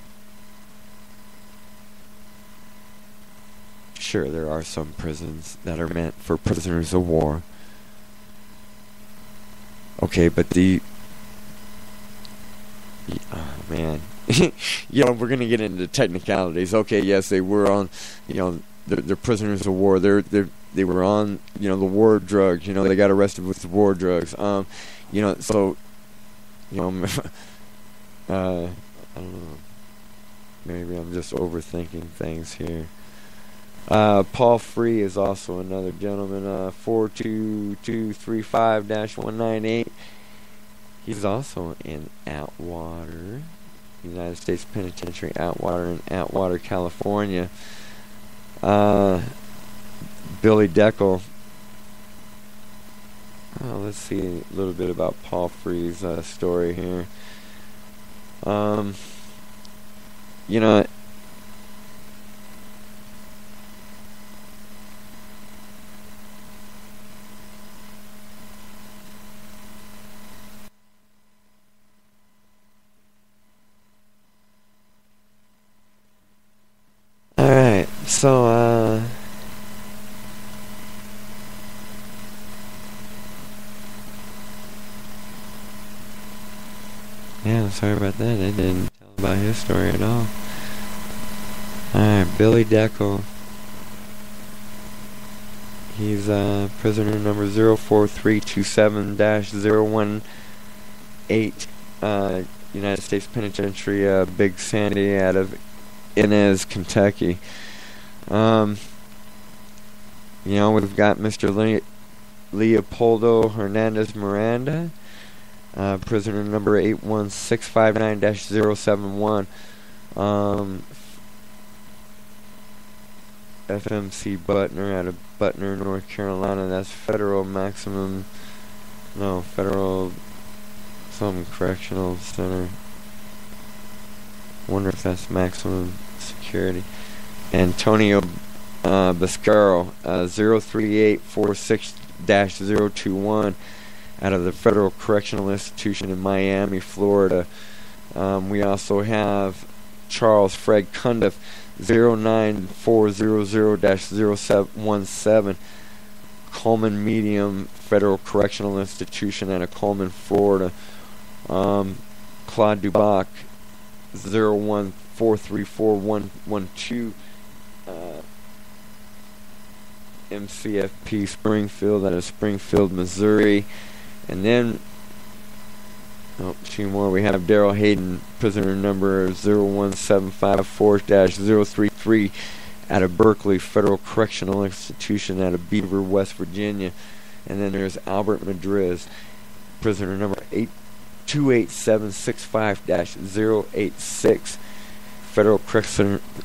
Sure, there are some prisons that are meant for prisoners of war. Okay, but oh man, we're gonna get into technicalities. Okay, yes, they were on, they're prisoners of war. They were on, the war drugs. They got arrested with the war drugs. So, I don't know. Maybe I'm just overthinking things here. Paul Free is also another gentleman. 42235-198. He's also in Atwater, United States Penitentiary, Atwater in Atwater, California. Billy Deckel. Let's see a little bit about Paul Free's story here. Alright, so, yeah, sorry about that. I didn't tell about his story at all. Alright, Billy Deckel. He's prisoner number 04327-018, United States Penitentiary, Big Sandy out of Inez, Kentucky. We've got Mr. Leopoldo Hernandez Miranda, prisoner number 81659-071, FMC Butner out of Butner, North Carolina. That's federal some correctional center. Wonder if that's maximum security. Antonio Bascaro, 03846-021, out of the Federal Correctional Institution in Miami, Florida. We also have Charles Fred Cundiff, 09400-017, Coleman Medium Federal Correctional Institution out of Coleman, Florida. Claude Dubac, 01434-112, MCFP Springfield out of Springfield, Missouri. And then, two more. We have Daryl Hayden, prisoner number 01754-033, out of Berkeley Federal Correctional Institution out of Beaver, West Virginia. And then there's Albert Madriz, prisoner number 28765-086, Federal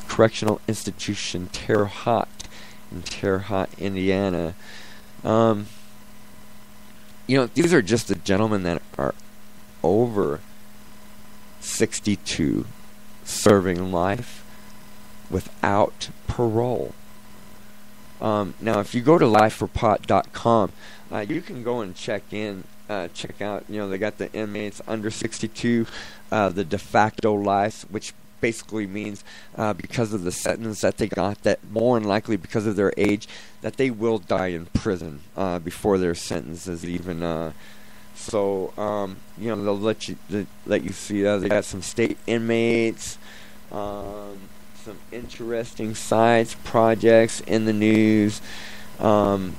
Correctional Institution, Terre Haute, in Terre Haute, Indiana. These are just the gentlemen that are over 62, serving life without parole. Now, if you go to lifeforpot.com, you can go and check out, they got the inmates under 62, the de facto life, which basically means because of the sentence that they got, that more than likely because of their age, that they will die in prison before their sentence is even. They'll let you see. They got some state inmates, some interesting sites, projects in the news. Let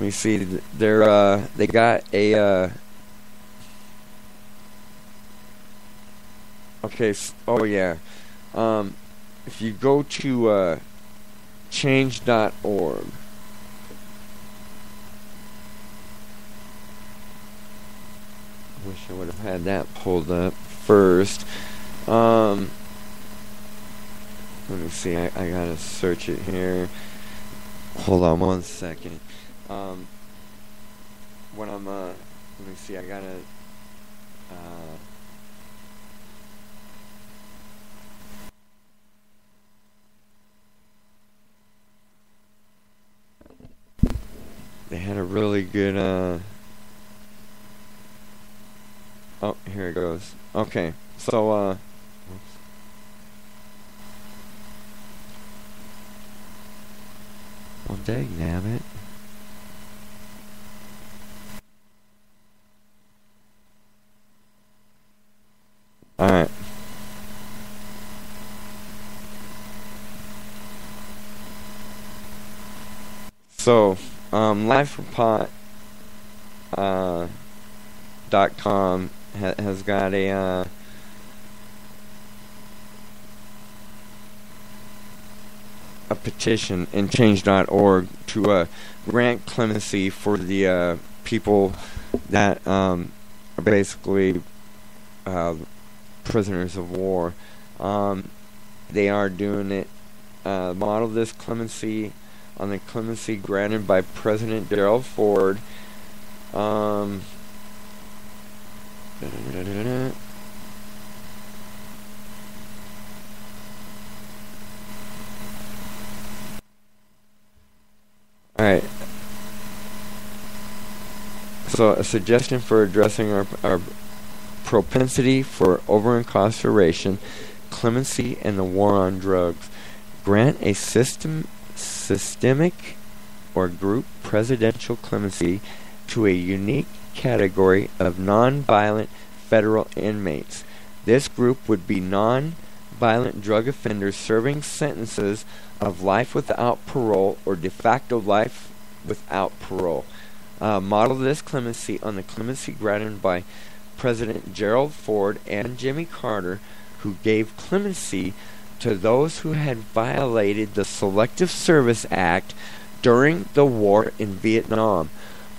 me see. They got a. Okay. Oh yeah. If you go to change.org. Wish I would have had that pulled up first. Let me see. I gotta search it here. Hold on 1 second. Let me see. I gotta. They had a really good Oh, here it goes. Okay, so, whoops. Well, dangnabbit. Alright. So, LifeForPot.com has got a petition in Change.org to grant clemency for the people that are basically prisoners of war. They are doing it, model this clemency on the clemency granted by President Gerald Ford. Alright. So, a suggestion for addressing our propensity for over-incarceration, clemency, and the war on drugs. Grant a systemic or group presidential clemency to a unique category of non-violent federal inmates. This group would be non-violent drug offenders serving sentences of life without parole or de facto life without parole. Model this clemency on the clemency granted by President Gerald Ford and Jimmy Carter, who gave clemency to those who had violated the Selective Service Act during the war in Vietnam.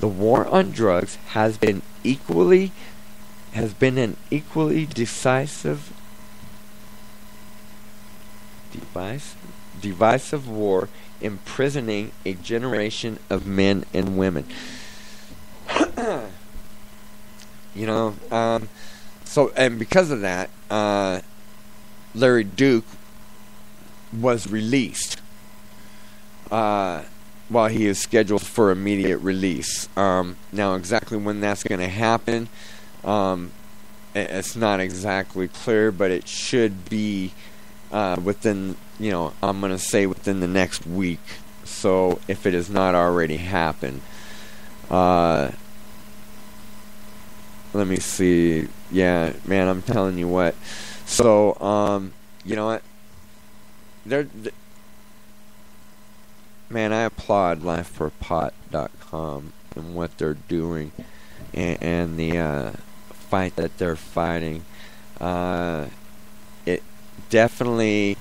The war on drugs has been an equally divisive war, imprisoning a generation of men and women. You know, so, and because of that, Larry Duke was released while he is scheduled for immediate release. Now, exactly when that's going to happen, it's not exactly clear, but it should be within, you know, I'm going to say within the next week. So, if it has not already happened. Let me see. Yeah, man, I'm telling you what. So, you know what? Man, I applaud LifeForPot.com and what they're doing and the fight that they're fighting. It definitely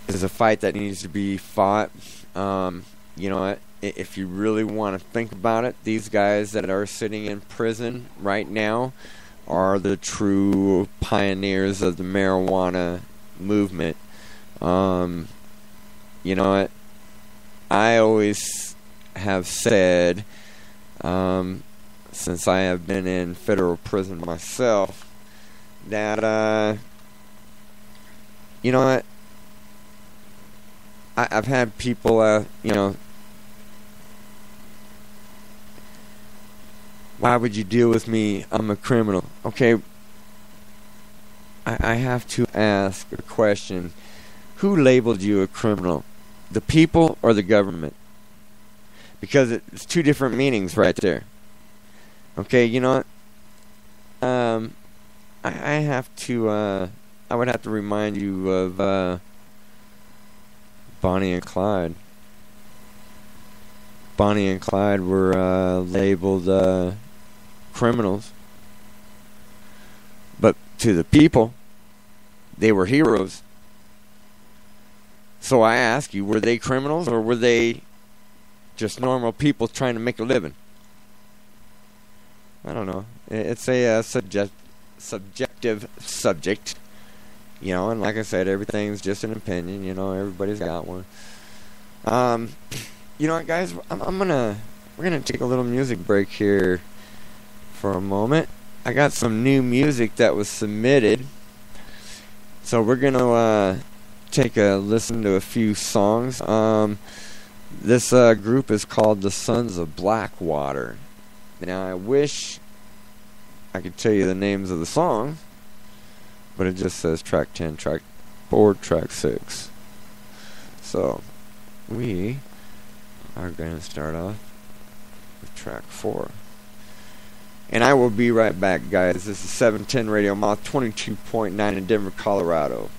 is a fight that needs to be fought. You know what? If you really want to think about it, these guys that are sitting in prison right now are the true pioneers of the marijuana movement. You know what? I always have said, since I have been in federal prison myself, that, you know what? I've had people, you know, why would you deal with me? I'm a criminal. Okay, I have to ask a question. Who labeled you a criminal? The people or the government? Because it's two different meanings right there. Okay, you know what? I have to, I would have to remind you of, Bonnie and Clyde. Bonnie and Clyde were, labeled, criminals. But to the people, they were heroes. So I ask you, were they criminals or were they just normal people trying to make a living? I don't know. It's a subjective subject, you know, and like I said, everything's just an opinion, you know, everybody's got one. You know what, guys, we're gonna take a little music break here for a moment. I got some new music that was submitted, so we're gonna take a listen to a few songs. This group is called the Sons of Blackwater. Now I wish I could tell you the names of the songs, but it just says track 10, track 4, track 6. So, we are going to start off with track 4. And I will be right back, guys. This is 710 Radio Moth 22.9 in Denver, Colorado.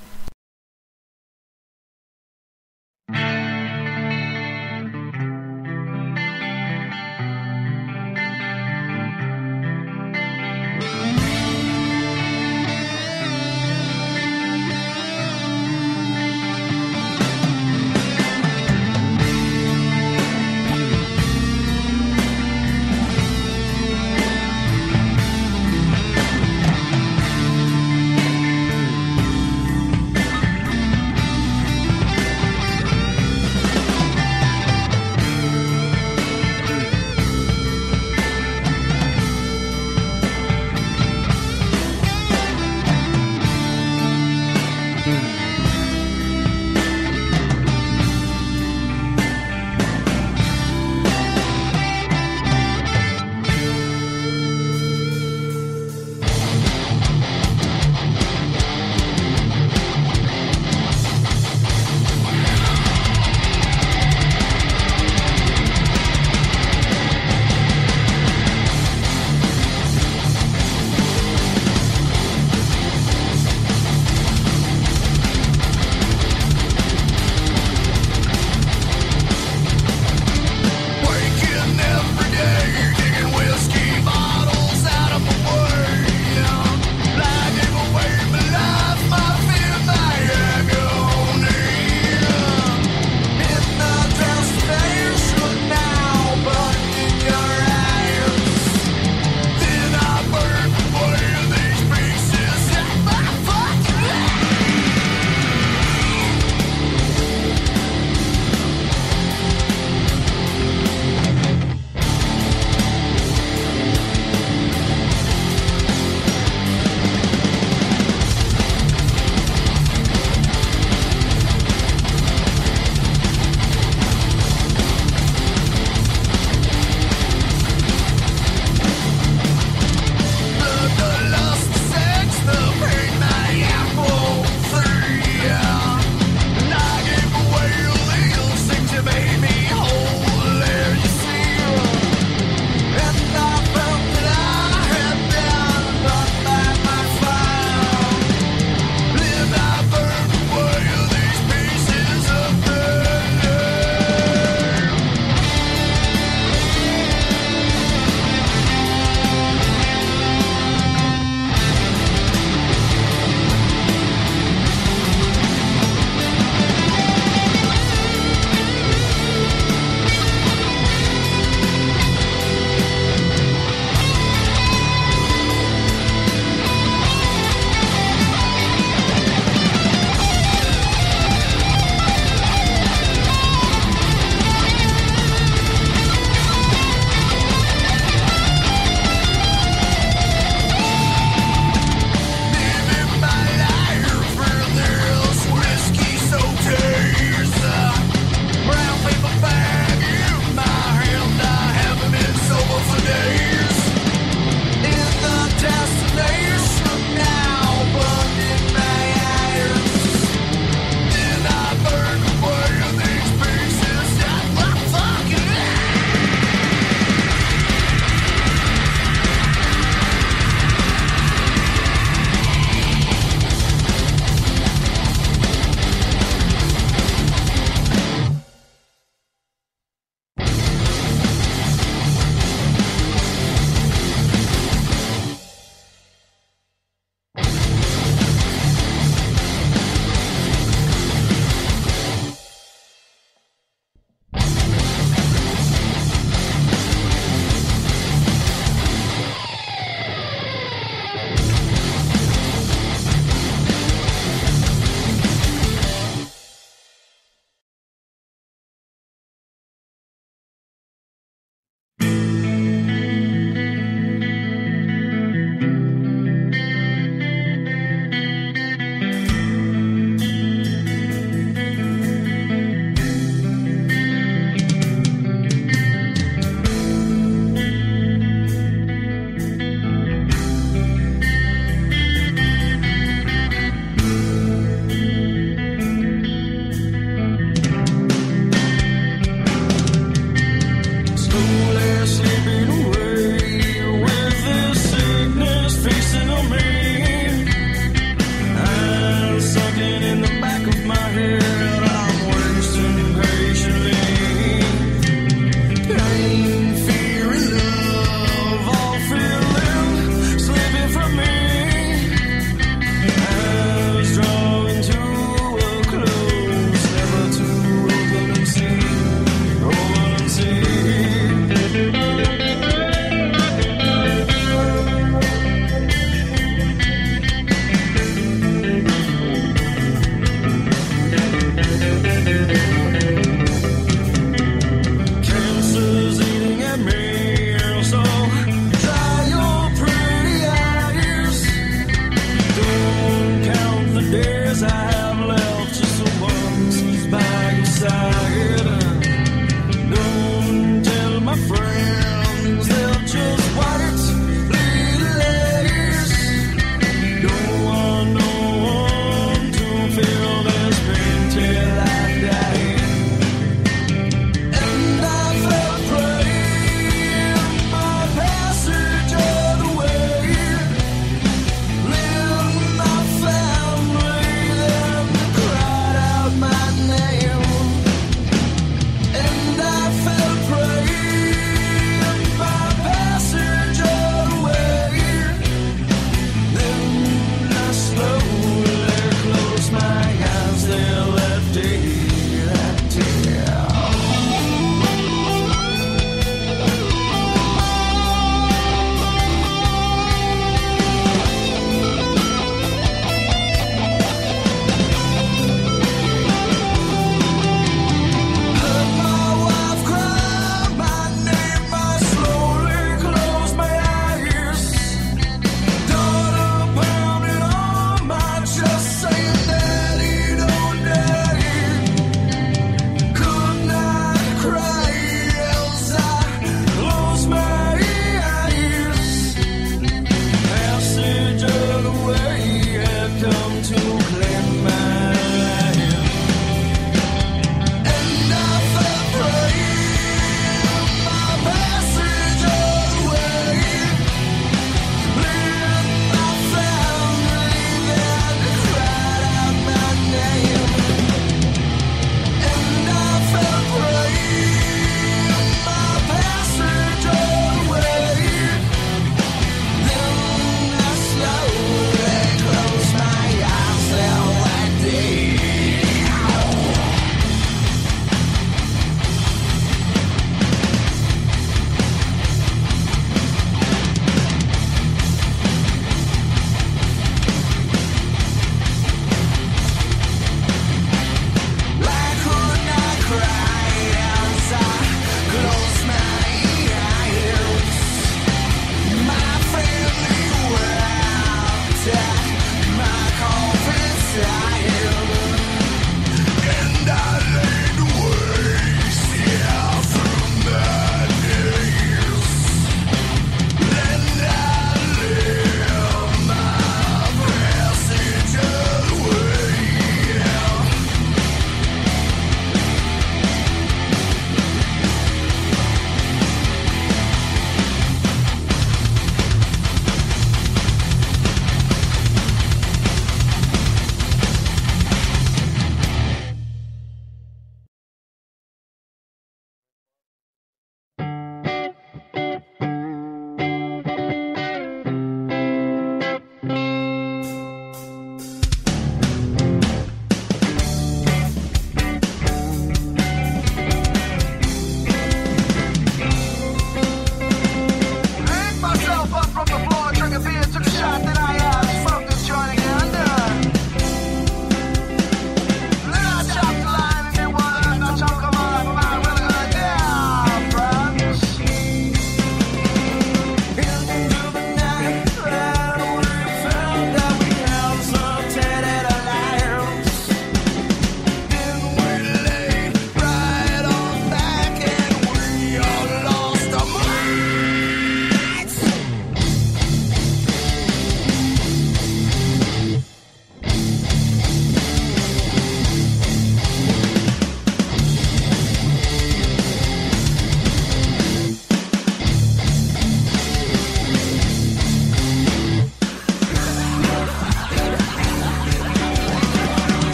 there slipping away with this sickness facing on me. I'm sucking in the back of my head, I'm wasting patiently. Pain, fear, and love, all feeling slipping from me. As drawing to a close, never to open and see, open and see.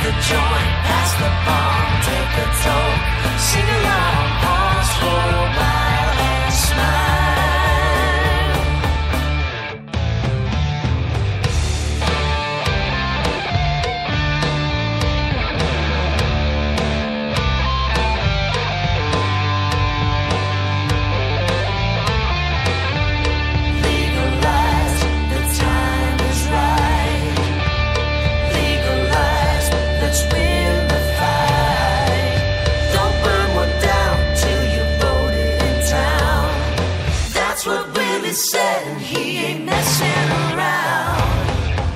the joint, pass the bomb, take a toke. Sing along, pause for a while and smile. Legalize, the time is right. Legalize, let's win the fight. Don't burn one down till you voted in town. That's what Willie said, and he ain't messing around.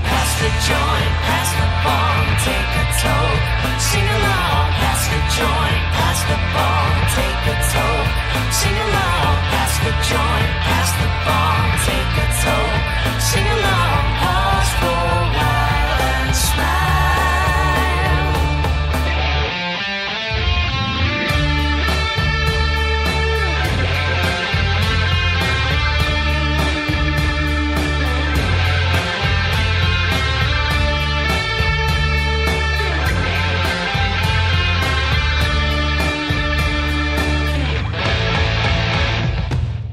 Pass the joint, pass the bomb, take a toke. Sing along, pass the joint, pass the bomb, take a toke. Sing along, pass the joint, pass the bomb, take a toke. Sing along, pause for a while and smile.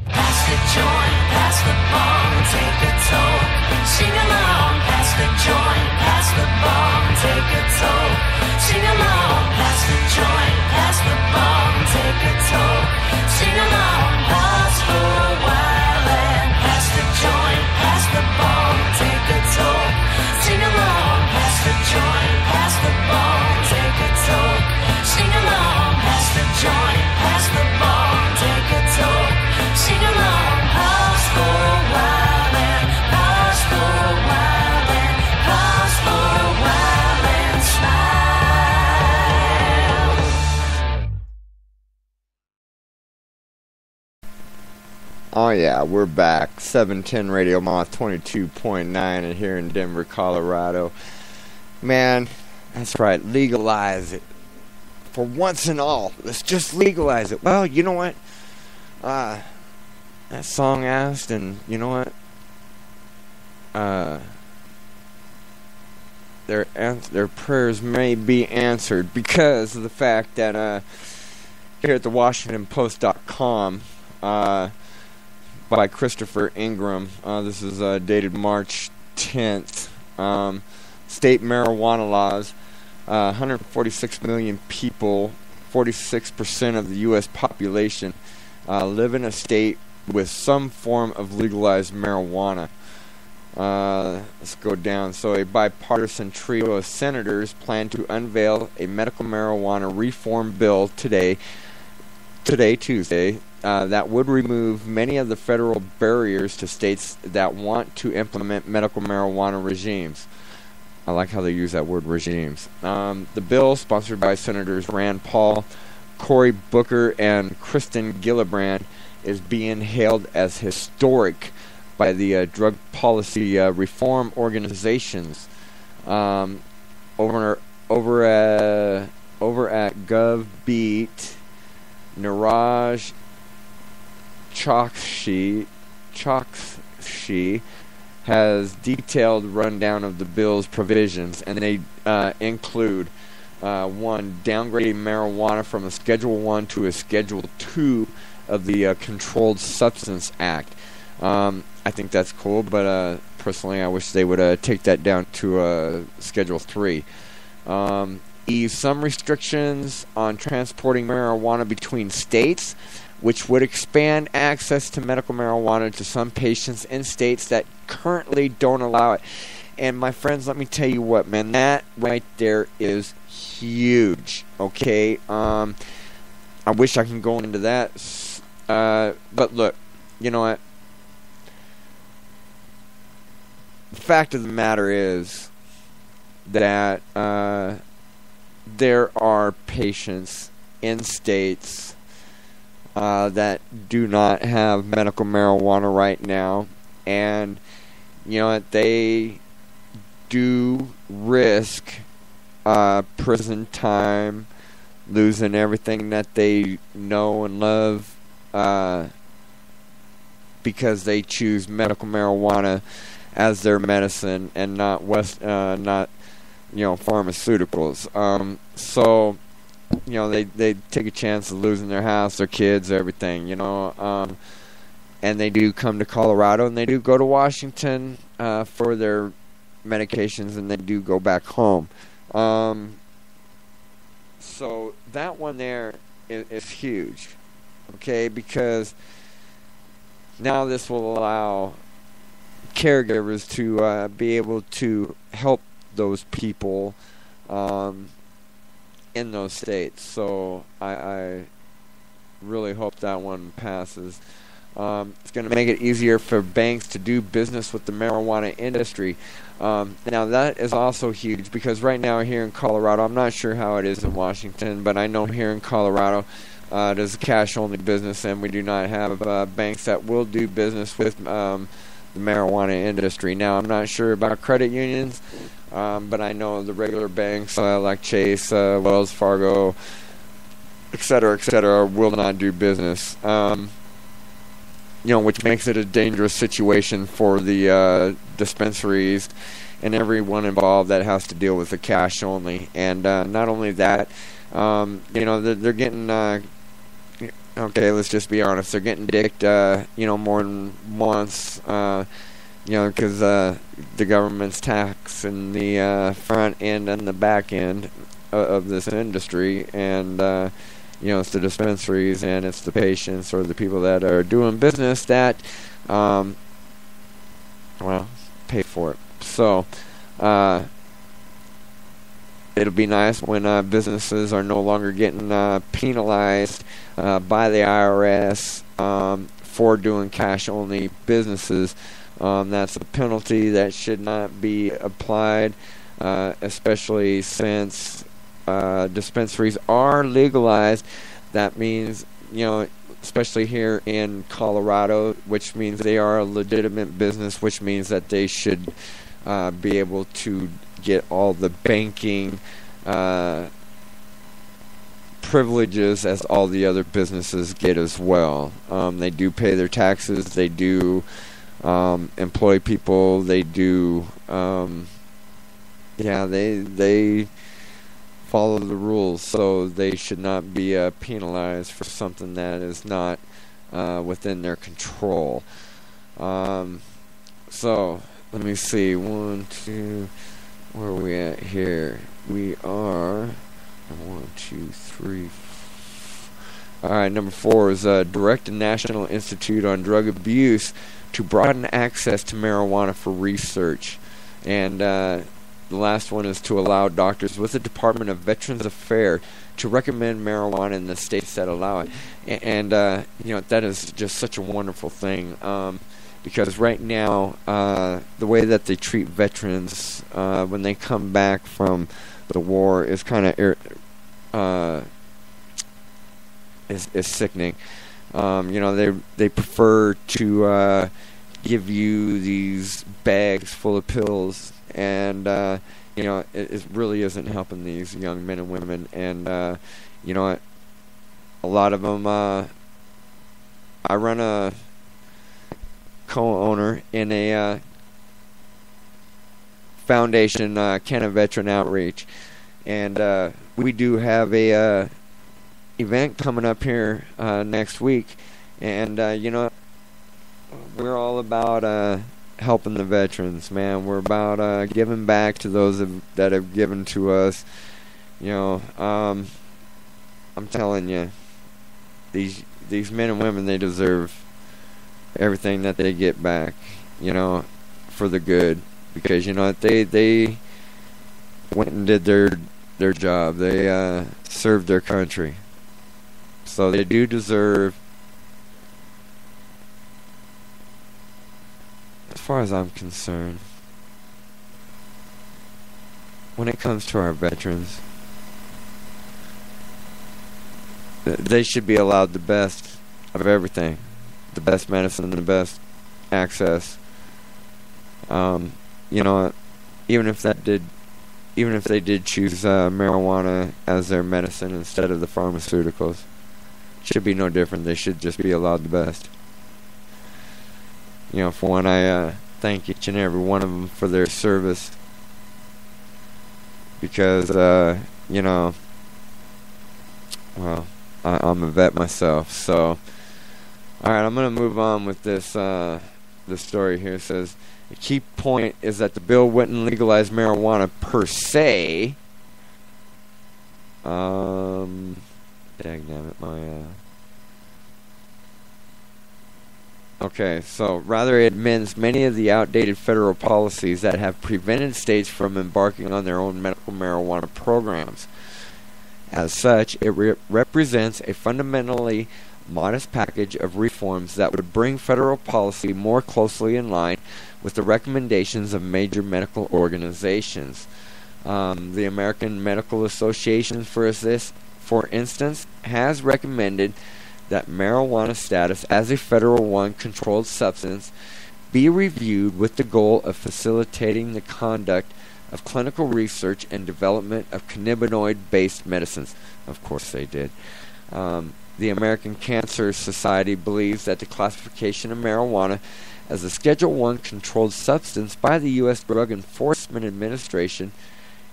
Pass the joint, pass the bomb, take a toke. Sing along, pass the joint, pass the bomb, take a toke. Sing along, pass the joint, pass the bomb, take a toke. Sing along, pause for a while and pass the joint, pass the bomb, take a toke. Sing along, pass the joint, pass the bomb, take a toke. Sing along, pass the joint, pass the bomb, take a toke. Sing along, pause for a while and pause for a while and pause for a while and smile. Oh yeah, we're back. 710 Radio Moth 22.9 and here in Denver, Colorado. Man, that's right, legalize it. For once and all, let's just legalize it. Well, you know what? That song asked, and you know what? Their prayers may be answered because of the fact that here at the WashingtonPost.com by Christopher Ingram, this is dated March 10th. State marijuana laws. 146 million people, 46% of the U.S. population, live in a state with some form of legalized marijuana. Let's go down. So a bipartisan trio of senators plan to unveil a medical marijuana reform bill today, Tuesday, that would remove many of the federal barriers to states that want to implement medical marijuana regimes. I like how they use that word, regimes. The bill, sponsored by Senators Rand Paul, Cory Booker, and Kristen Gillibrand, is being hailed as historic by the drug policy reform organizations. Over at GovBeat, Niraj Chokshi has detailed rundown of the bill's provisions, and they include 1. Downgrading marijuana from a Schedule 1 to a Schedule 2 of the Controlled Substance Act. I think that's cool, but personally I wish they would take that down to Schedule 3. Ease some restrictions on transporting marijuana between states, which would expand access to medical marijuana to some patients in states that currently don't allow it. And my friends, let me tell you what, man, that right there is huge. Okay, I wish I can go into that, but look, you know what? The fact of the matter is that there are patients in states that do not have medical marijuana right now, and you know what, they do risk prison time, losing everything that they know and love because they choose medical marijuana as their medicine and not pharmaceuticals. So, they take a chance of losing their house, their kids, everything, and they do come to Colorado, and they do go to Washington for their medications, and they do go back home. So that one there is huge, okay, because now this will allow caregivers to be able to help those people in those states. So I really hope that one passes. It's going to make it easier for banks to do business with the marijuana industry. Now that is also huge, because right now here in Colorado, I'm not sure how it is in Washington, but I know here in Colorado there's a cash-only business, and we do not have banks that will do business with the marijuana industry. Now, I'm not sure about credit unions, but I know the regular banks like Chase, Wells Fargo, et cetera, will not do business. Which makes it a dangerous situation for the dispensaries and everyone involved that has to deal with the cash only. And not only that, they're getting, okay, let's just be honest, they're getting dicked, more than once, because the government's taxing the front end and the back end of this industry, and it's the dispensaries and it's the patients or the people that are doing business that, pay for it. So, it'll be nice when businesses are no longer getting penalized by the IRS for doing cash-only businesses. That's a penalty that should not be applied, especially since dispensaries are legalized. That means, especially here in Colorado, which means they are a legitimate business, which means that they should be able to get all the banking privileges as all the other businesses get as well. They do pay their taxes, they do employ people, they do they follow the rules, so they should not be penalized for something that is not within their control. So let me see, 1, 2, where are we at here? We are 1, 2, 3. Alright, number 4 is direct the National Institute on Drug Abuse to broaden access to marijuana for research. And the last one is to allow doctors with the Department of Veterans Affairs to recommend marijuana in the states that allow it. And that is just such a wonderful thing. Because right now, the way that they treat veterans when they come back from the war is kind of is sickening. They prefer to give you these bags full of pills, and it really isn't helping these young men and women. And a lot of them. I run a co-owner in a foundation, Canada Veteran Outreach, and we do have a event coming up here next week, and we're all about helping the veterans, man. We're about giving back to those that have given to us. I'm telling you, these men and women, they deserve everything that they get back, for the good, because they went and did their job. They served their country, so they do deserve, as far as I'm concerned, when it comes to our veterans, they should be allowed the best of everything. The best medicine and the best access. Even if they did choose marijuana as their medicine instead of the pharmaceuticals, it should be no different. They should just be allowed the best. For one, I thank each and every one of them for their service. because, you know, well, I'm a vet myself, so. Alright, I'm going to move on with this, this story here. It says, the key point is that the bill wouldn't legalize marijuana per se. Dagnammit, my, Okay, so rather it amends many of the outdated federal policies that have prevented states from embarking on their own medical marijuana programs. As such, it represents a fundamentally modest package of reforms that would bring federal policy more closely in line with the recommendations of major medical organizations. The American Medical Association, for instance, has recommended that marijuana status as a Federal One controlled substance be reviewed with the goal of facilitating the conduct of clinical research and development of cannabinoid-based medicines. Of course they did. The American Cancer Society believes that the classification of marijuana as a Schedule I controlled substance by the U.S. Drug Enforcement Administration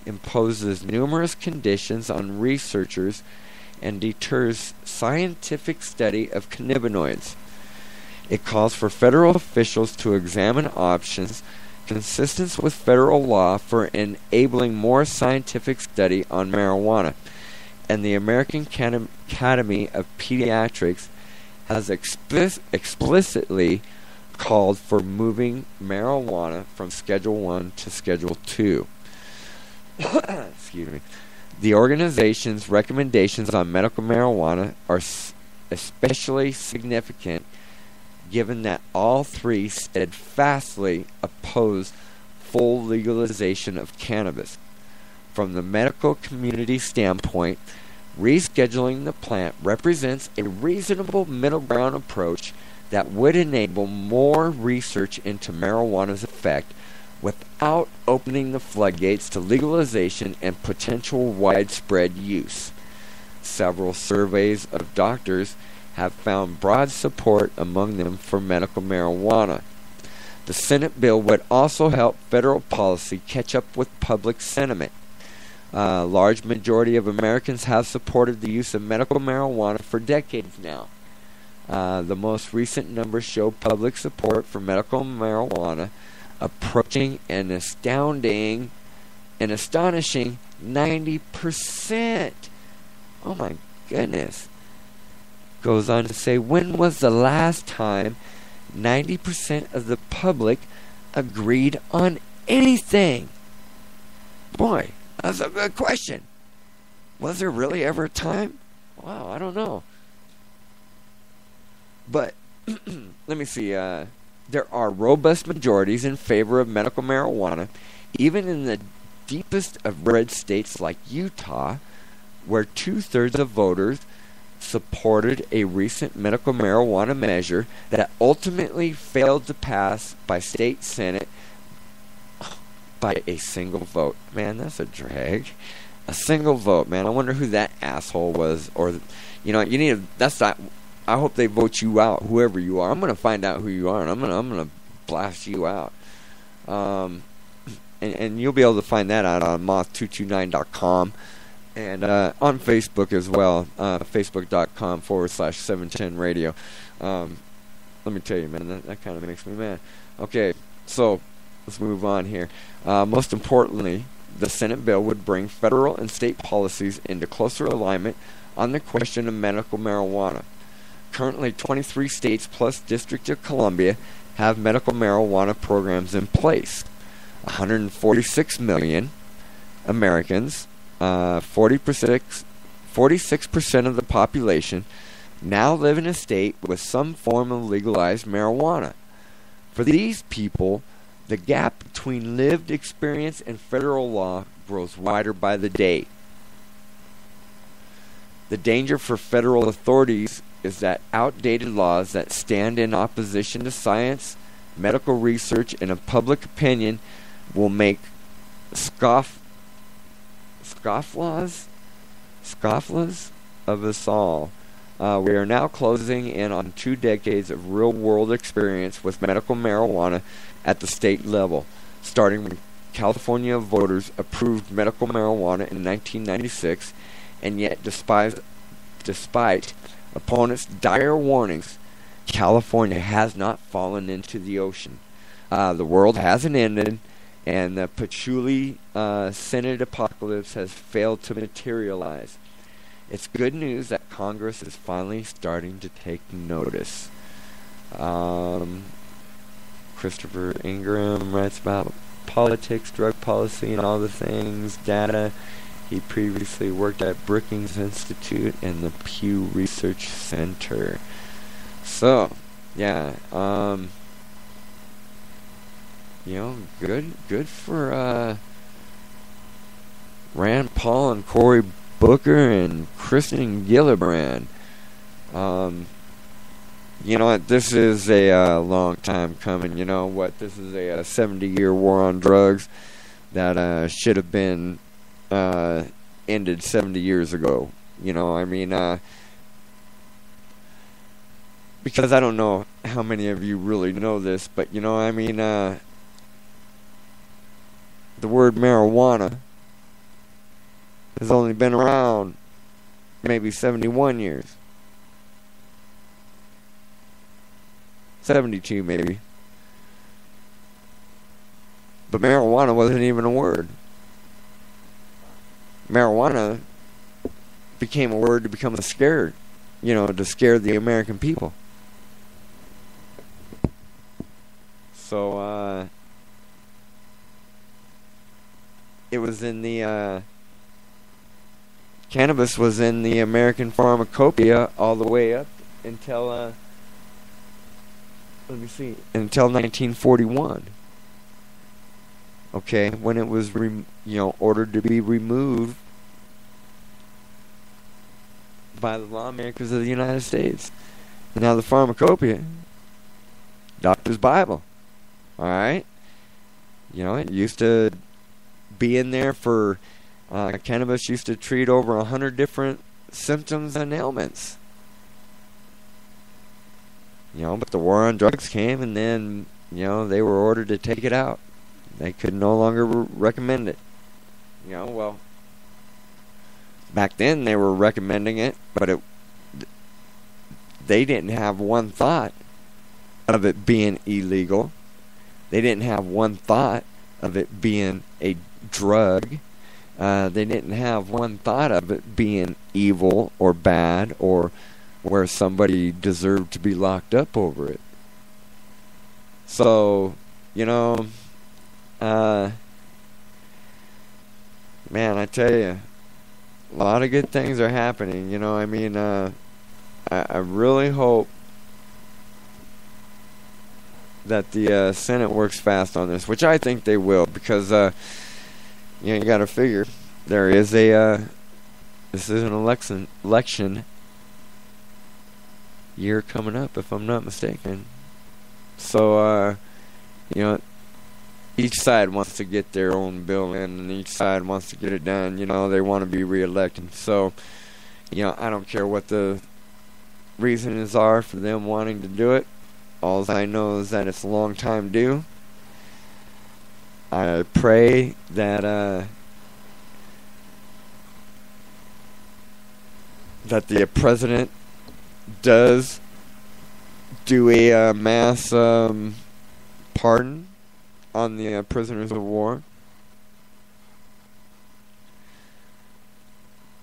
imposes numerous conditions on researchers and deters scientific study of cannabinoids. It calls for federal officials to examine options consistent with federal law for enabling more scientific study on marijuana, and the American Academy of Pediatrics has explicitly called for moving marijuana from Schedule I to Schedule II. Excuse me. The organization's recommendations on medical marijuana are especially significant given that all three steadfastly oppose full legalization of cannabis. From the medical community standpoint, rescheduling the plant represents a reasonable middle ground approach that would enable more research into marijuana's effect without opening the floodgates to legalization and potential widespread use. Several surveys of doctors have found broad support among them for medical marijuana. The Senate bill would also help federal policy catch up with public sentiment. A large majority of Americans have supported the use of medical marijuana for decades now. The most recent numbers show public support for medical marijuana approaching an astonishing 90%. Oh my goodness. Goes on to say, when was the last time 90% of the public agreed on anything? Boy, that's a good question. Was there really ever a time? Wow, I don't know. But, let me see, there are robust majorities in favor of medical marijuana, even in the deepest of red states like Utah, where 2/3 of voters supported a recent medical marijuana measure that ultimately failed to pass by state senate by a single vote. Man, that's a drag. A single vote, man. I wonder who that asshole was, or, you know, you need to, that's not, I hope they vote you out, whoever you are. I'm going to find out who you are, and I'm going to blast you out. And you'll be able to find that out on moth229.com and on Facebook as well, facebook.com/710radio. Let me tell you, man, that kind of makes me mad. Okay, so let's move on here. Most importantly, the Senate bill would bring federal and state policies into closer alignment on the question of medical marijuana. Currently, 23 states plus District of Columbia have medical marijuana programs in place. 146 million Americans, 46% of the population, now live in a state with some form of legalized marijuana. For these people, the gap between lived experience and federal law grows wider by the day. The danger for federal authorities is that outdated laws that stand in opposition to science, medical research, and public opinion will make scofflaws of us all. We are now closing in on 2 decades of real-world experience with medical marijuana at the state level, starting California voters approved medical marijuana in 1996, and yet despite opponents' dire warnings, California has not fallen into the ocean. The world hasn't ended, and the patchouli scented apocalypse has failed to materialize. It's good news that Congress is finally starting to take notice. Christopher Ingram writes about politics, drug policy, and all the things, data. He previously worked at Brookings Institute and the Pew Research Center. So, yeah, good for Rand Paul and Cory Booker and Kristen Gillibrand. You know what? This is a long time coming. You know what? This is a 70-year war on drugs that should have been ended 70 years ago. You know, I mean, because I don't know how many of you really know this, but you know, I mean, the word marijuana has only been around maybe 71 years. 72 maybe. But marijuana wasn't even a word. Marijuana became a word to become to scare the American people. So, it was in the, cannabis was in the American Pharmacopoeia all the way up until, until 1941. Okay, when it was, ordered to be removed by the lawmakers of the United States. And now the Pharmacopoeia, Doctor's Bible. Alright? It used to be in there for, cannabis used to treat over 100 different symptoms and ailments. But the war on drugs came, and then, they were ordered to take it out. They could no longer recommend it. Well, back then they were recommending it, but they didn't have one thought of it being illegal. They didn't have one thought of it being a drug. They didn't have one thought of it being evil or bad or where somebody deserved to be locked up over it. So, man, I tell you, a lot of good things are happening. I really hope that the Senate works fast on this, which I think they will, because you got to figure there is this is an election year coming up, if I'm not mistaken. So each side wants to get their own bill in, and each side wants to get it done. They want to be reelected. So, I don't care what the reasons are for them wanting to do it. All I know is that it's a long time due. I pray that that the president does do a mass pardon on the prisoners of war.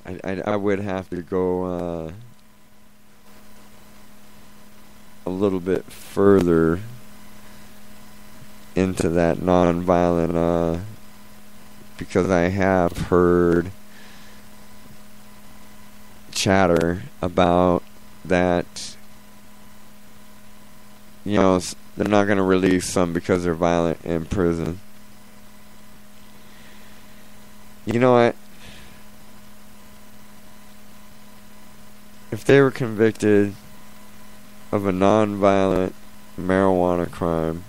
I would have to go a little bit further into that nonviolent, because I have heard chatter about that. They're not going to release some because they're violent in prison. You know what? If they were convicted of a non-violent marijuana crime,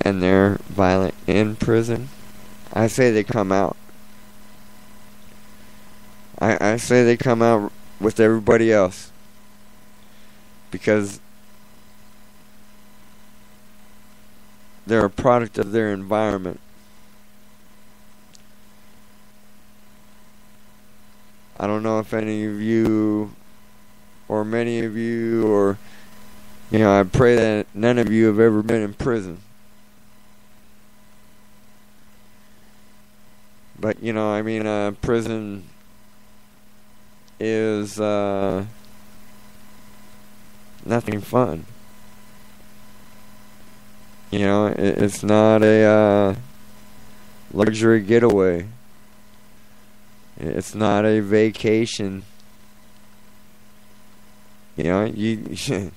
and they're violent in prison, I say they come out. I say they come out with everybody else. because they're a product of their environment. I don't know if any of you, or many of you, or, I pray that none of you have ever been in prison. But, prison is nothing fun. It's not a luxury getaway. It's not a vacation. You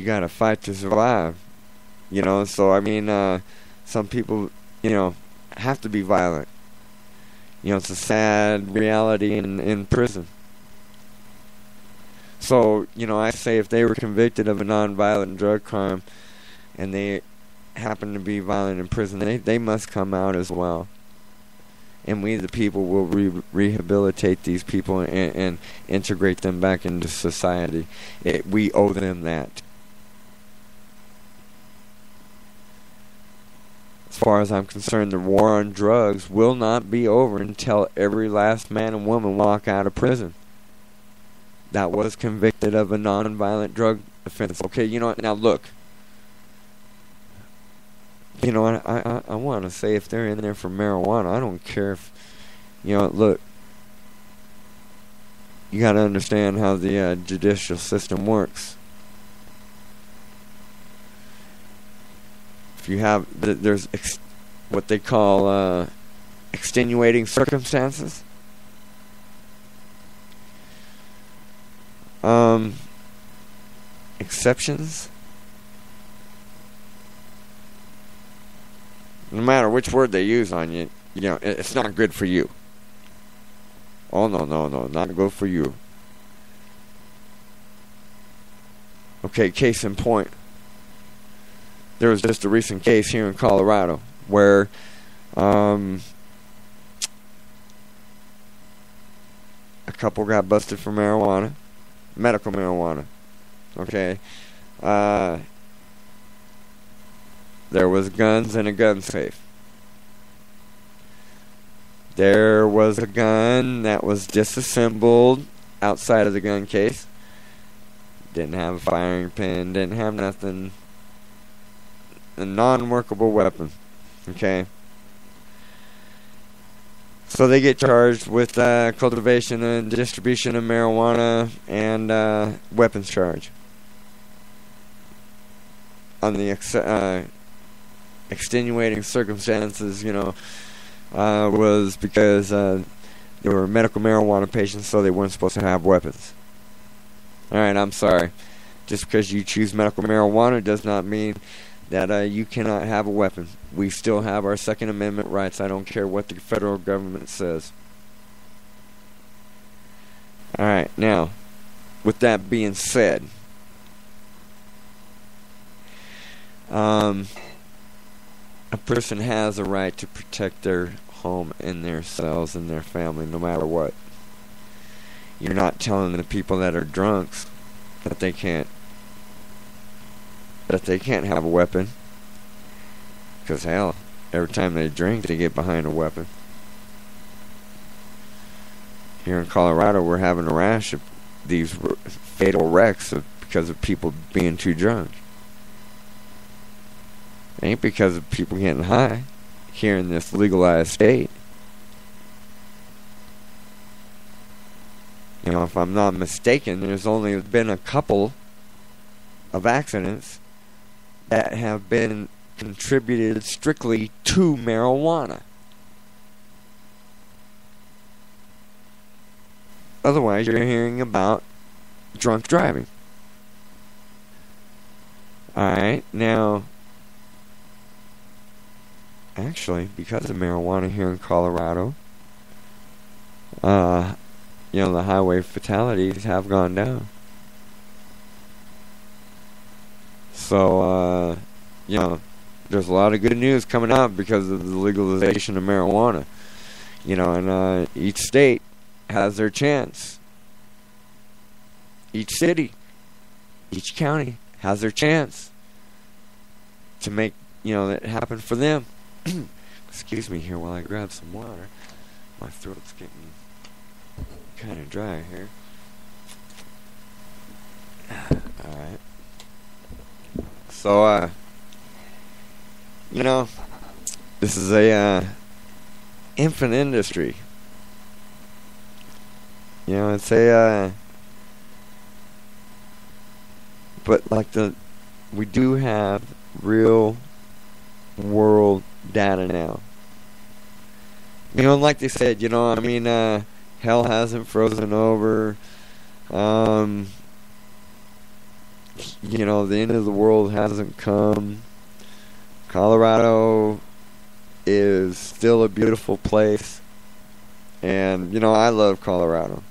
gotta fight to survive. So some people, have to be violent. It's a sad reality in prison. So, I say if they were convicted of a non-violent drug crime and they happen to be violent in prison, they must come out as well. And we, the people, will rehabilitate these people and integrate them back into society. We owe them that. As far as I'm concerned, the war on drugs will not be over until every last man and woman walk out of prison that was convicted of a non-violent drug offense. Okay, now look. I want to say if they're in there for marijuana, I don't care if, look. You got to understand how the judicial system works. If you have, there's what they call extenuating circumstances. Exceptions. No matter which word they use on you, it's not good for you. Oh, no, not good for you. Okay, case in point. There was just a recent case here in Colorado where a couple got busted for marijuana, medical marijuana. Okay. There was guns in a gun safe. There was a gun that was disassembled outside of the gun case. Didn't have a firing pin, didn't have nothing. A non-workable weapon. Okay. So they get charged with cultivation and distribution of marijuana and weapons charge. On the extenuating circumstances, was because they were medical marijuana patients, so they weren't supposed to have weapons. Alright, I'm sorry. Just because you choose medical marijuana does not mean that you cannot have a weapon. We still have our Second Amendment rights. I don't care what the federal government says. Alright, now, with that being said, a person has a right to protect their home and their selves and their family no matter what. You're not telling the people that are drunks that they can't have a weapon. Because hell, every time they drink they get behind a weapon. Here in Colorado we're having a rash of these fatal wrecks because of people being too drunk. It ain't because of people getting high here in this legalized state. If I'm not mistaken, there's only been a couple of accidents that have been contributed strictly to marijuana. Otherwise, you're hearing about drunk driving. Alright, now, actually, because of marijuana here in Colorado, the highway fatalities have gone down. So, there's a lot of good news coming out because of the legalization of marijuana. And each state has their chance. Each city each county has their chance to make, that happen for them. Excuse me here while I grab some water. My throat's getting kind of dry here. Alright. So, this is a infant industry. It's but like we do have real world data now. Like they said, hell hasn't frozen over. The end of the world hasn't come. Colorado is still a beautiful place. And, I love Colorado.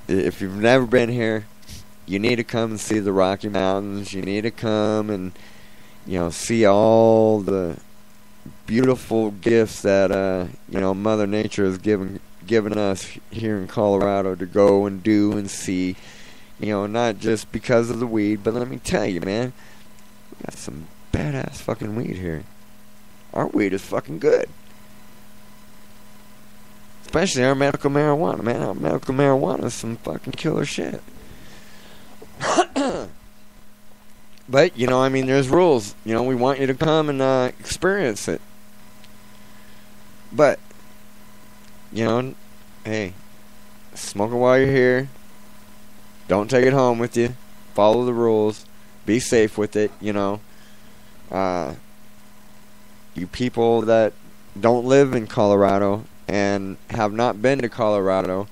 If you've never been here, you need to come and see the Rocky Mountains. You need to come and, see all the beautiful gifts that, Mother Nature has given us here in Colorado to go and do and see. Not just because of the weed, but let me tell you, man, we got some badass fucking weed here. Our weed is fucking good. Especially our medical marijuana, man. Our medical marijuana is some fucking killer shit. But, there's rules. We want you to come and experience it. But, hey, smoke it while you're here. Don't take it home with you. Follow the rules. Be safe with it, You people that don't live in Colorado and have not been to Colorado,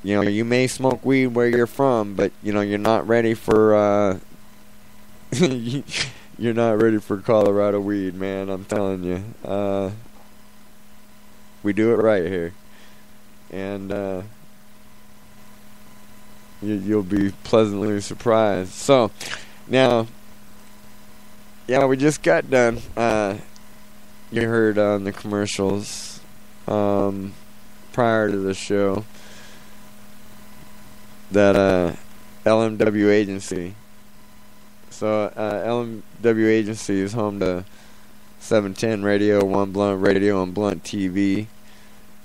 you may smoke weed where you're from, but, you're not ready for, you're not ready for Colorado weed, man. I'm telling you. We do it right here. And, you'll be pleasantly surprised. So, now, we just got done. You heard on the commercials prior to the show that LMW Agency. So, LMW Agency is home to 710 Radio, One Blunt Radio, and Blunt TV.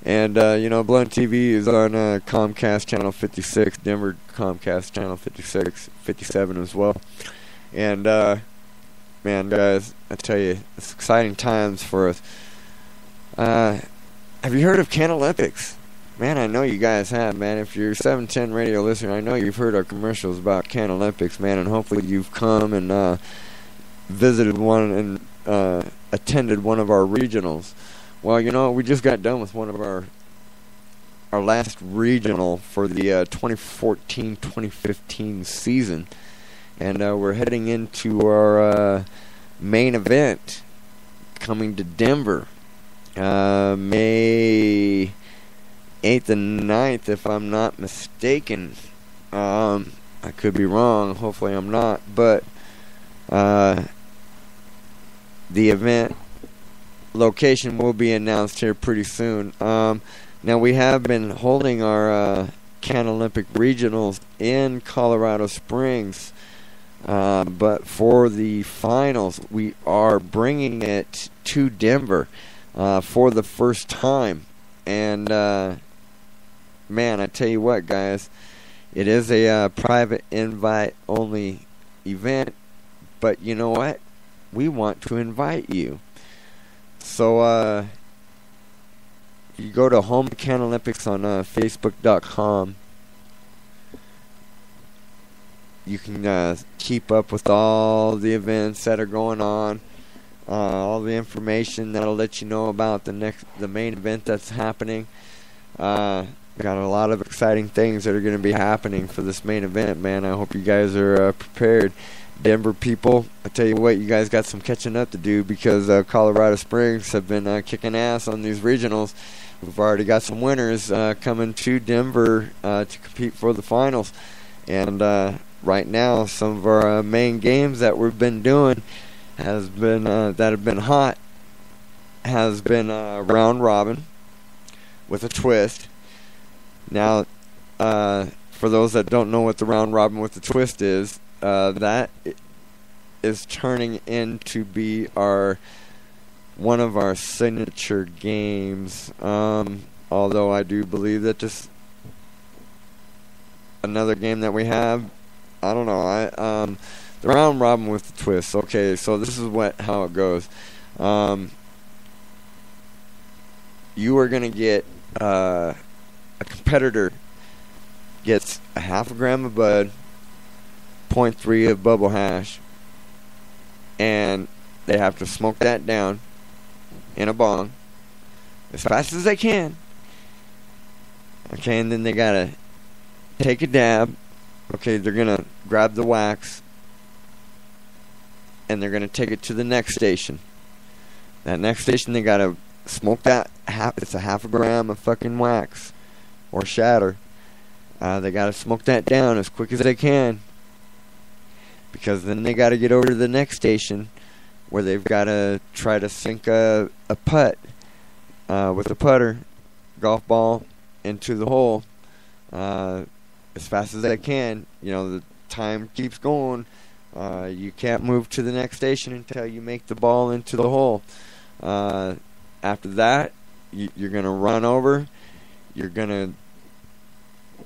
And, Blunt TV is on Comcast Channel 56, Denver Comcast Channel 56, 57 as well. And, man, guys, I tell you, it's exciting times for us. Have you heard of Can Olympics? Man, I know you guys have, man. If you're a 710 Radio listener, I know you've heard our commercials about Can Olympics, man, and hopefully you've come and visited one and attended one of our regionals. Well, we just got done with one of our last regional for the 2014-2015 season. And we're heading into our main event coming to Denver May 8th and 9th, if I'm not mistaken. I could be wrong. Hopefully I'm not. But the event location will be announced here pretty soon. Now, we have been holding our Can Olympic regionals in Colorado Springs. But for the finals, we are bringing it to Denver for the first time. And, man, I tell you what, guys, it is a private invite-only event. But you know what? We want to invite you. So, you go to Home Can Olympics on Facebook.com. You can keep up with all the events that are going on, all the information that'll let you know about the main event that's happening. Got a lot of exciting things that are going to be happening for this main event, man. I hope you guys are prepared. Denver people, I tell you what, you guys got some catching up to do because Colorado Springs have been kicking ass on these regionals. We've already got some winners coming to Denver to compete for the finals. And right now, some of our main games that we've been doing has been that have been hot has been round robin with a twist. Now, for those that don't know what the round robin with the twist is, that is turning in to be one of our signature games. Although I do believe that just another game that we have, I don't know. The round robin with the twist. Okay, so this is how it goes. You are gonna get a competitor gets a half a gram of bud, 0.3 of bubble hash, and they have to smoke that down in a bong as fast as they can. Okay, and then they gotta take a dab. Okay, they're gonna grab the wax and they're gonna take it to the next station. That next station, they gotta smoke that it's a half a gram of fucking wax or shatter. They gotta smoke that down as quick as they can, because then they gotta get over to the next station where they've gotta try to sink a putt with a putter, golf ball, into the hole as fast as they can. You know, the time keeps going. You can't move to the next station until you make the ball into the hole. After that, you're going to run over. You're going to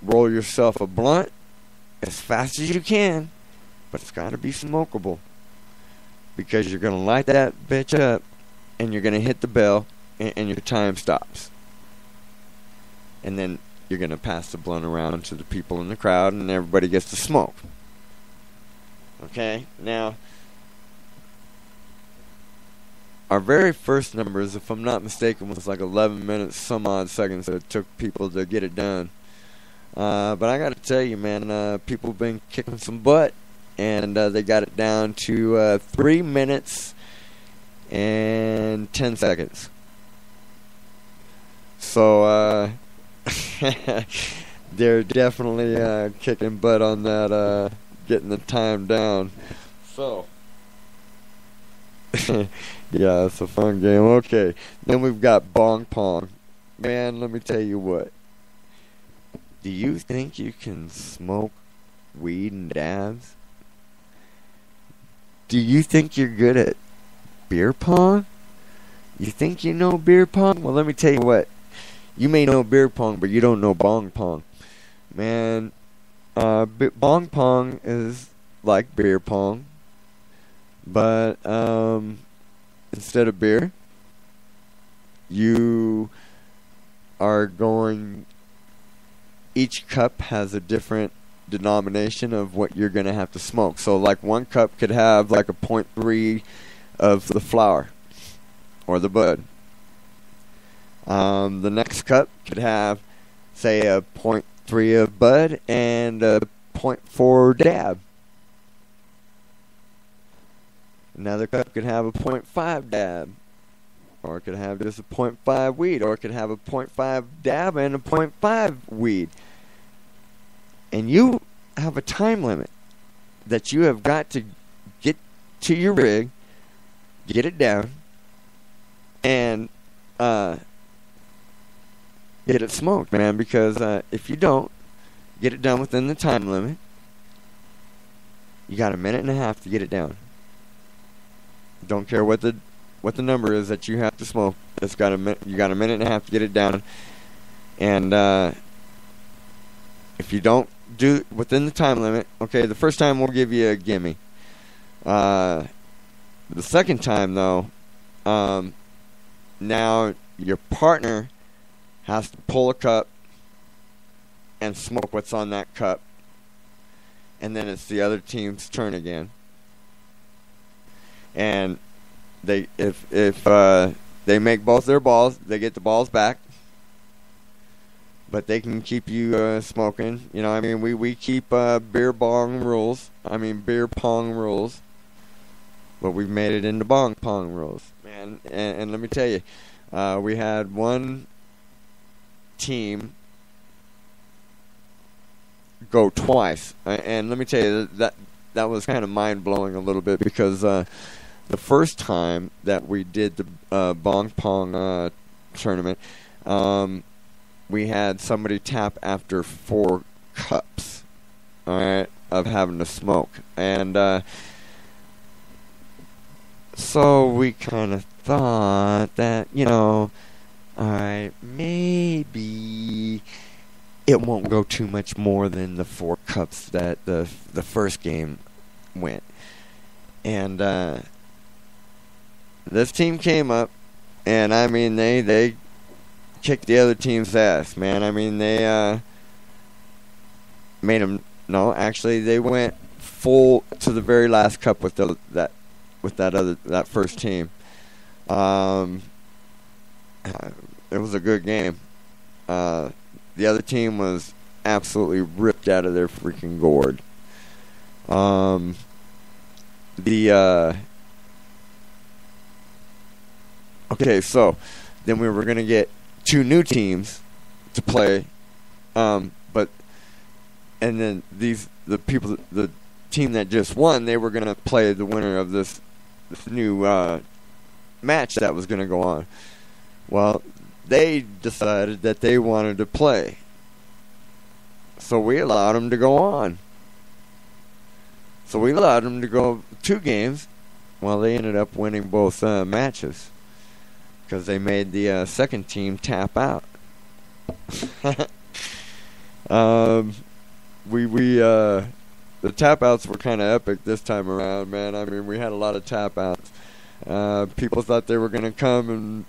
roll yourself a blunt as fast as you can, but it's got to be smokable, because you're going to light that bitch up and you're going to hit the bell and your time stops. And then you're going to pass the blunt around to the people in the crowd and everybody gets to smoke. Okay, now, our very first numbers, if I'm not mistaken, was like 11 minutes, some odd seconds that it took people to get it done. But I got to tell you, man, people have been kicking some butt, and they got it down to 3 minutes and 10 seconds. So, they're definitely kicking butt on that, getting the time down. So, yeah, it's a fun game. Okay, then we've got Bong Pong. Man, let me tell you what. Do you think you can smoke weed and dabs? Do you think you're good at beer pong? You think you know beer pong? Well, let me tell you what. You may know beer pong, but you don't know bong pong. Man, bong pong is like beer pong, but instead of beer, you are going... Each cup has a different denomination of what you're going to have to smoke. So, like, one cup could have, like, a 0.3 of the flower or the bud. The next cup could have, say, a 0.3 of bud and a 0.4 dab. Another cup could have a 0.5 dab. Or it could have just a 0.5 weed. Or it could have a 0.5 dab and a 0.5 weed. And you have a time limit that you have got to get to your rig, get it down, and get it smoked, man. Because if you don't get it done within the time limit, you got a minute and a half to get it down. Don't care what the number is that you have to smoke. You got a minute and a half to get it down. And if you don't do within the time limit, okay, the first time we'll give you a gimme. The second time, though, now your partner has to pull a cup and smoke what's on that cup. And then it's the other team's turn again. And if they make both their balls, they get the balls back. But they can keep you smoking. You know, I mean, we keep beer pong rules. But we've made it into bong pong rules, man. And let me tell you, we had one team go twice. And let me tell you, that was kind of mind-blowing a little bit, because the first time that we did the bong pong tournament, we had somebody tap after 4 cups. all right, of having to smoke. And so we kind of thought that, all right, maybe it won't go too much more than the 4 cups that the first game went. And this team came up, and I mean, they kicked the other team's ass, man. I mean, they made them. No, actually, they went full to the very last cup with that first team. It was a good game. The other team was absolutely ripped out of their freaking gourd. Okay, so then we were gonna get 2 new teams to play, and then the team that just won, they were gonna play the winner of this new match that was gonna go on. Well, they decided that they wanted to play, so we allowed them to go on. So we allowed them to go 2 games. Well, they ended up winning both matches because they made the second team tap out. The tap outs were kind of epic this time around, man. I mean, we had a lot of tap outs. People thought they were going to come and,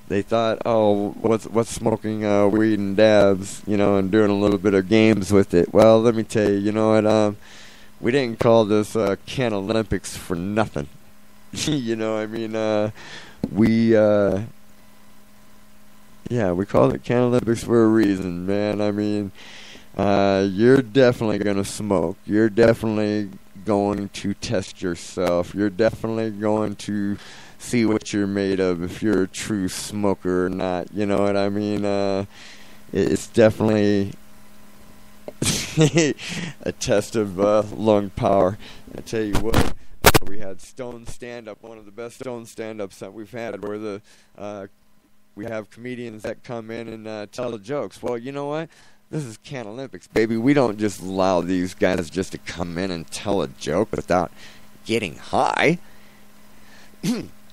they thought, oh, what's smoking weed and dabs, and doing a little bit of games with it. Well, let me tell you, we didn't call this Can Olympics for nothing. We called it Can Olympics for a reason, man. I mean, you're definitely going to smoke. You're definitely going to test yourself. You're definitely going to see what you're made of, if you're a true smoker or not. You know what I mean? It's definitely a test of lung power. I tell you what, we had Stone Stand-Up, one of the best Stone Stand-Ups that we've had, where we have comedians that come in and tell the jokes. Well, you know what? This is Can Olympics, baby. We don't just allow these guys just to come in and tell a joke without getting high.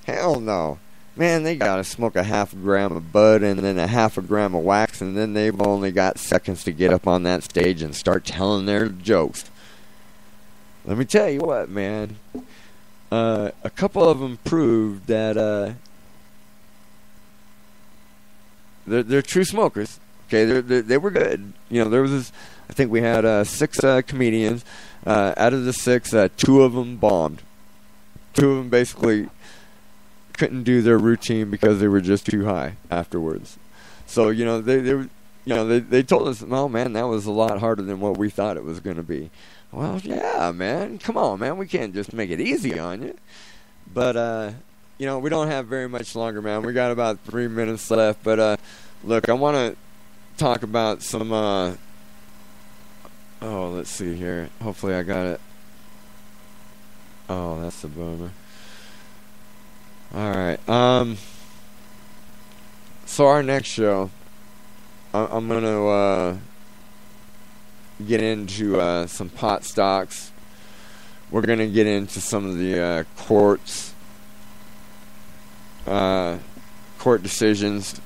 Hell no. Man, they gotta smoke a half a gram of bud and then a half a gram of wax, and then they've only got seconds to get up on that stage and start telling their jokes. Let me tell you what, man. A couple of them proved that they're true smokers. Okay, they were good. There was this, I think we had 6 comedians. Out of the 6, 2 of them bombed. 2 of them basically couldn't do their routine because they were just too high afterwards. So they told us, "Oh man, that was a lot harder than what we thought it was going to be." Well, yeah, man, come on, man, we can't just make it easy on you. But we don't have very much longer, man. We got about 3 minutes left. But look, I want to talk about some. Let's see here. Hopefully, I got it. Oh, that's a bummer. Alright, so our next show, I'm going to get into some pot stocks. We're going to get into some of the court decisions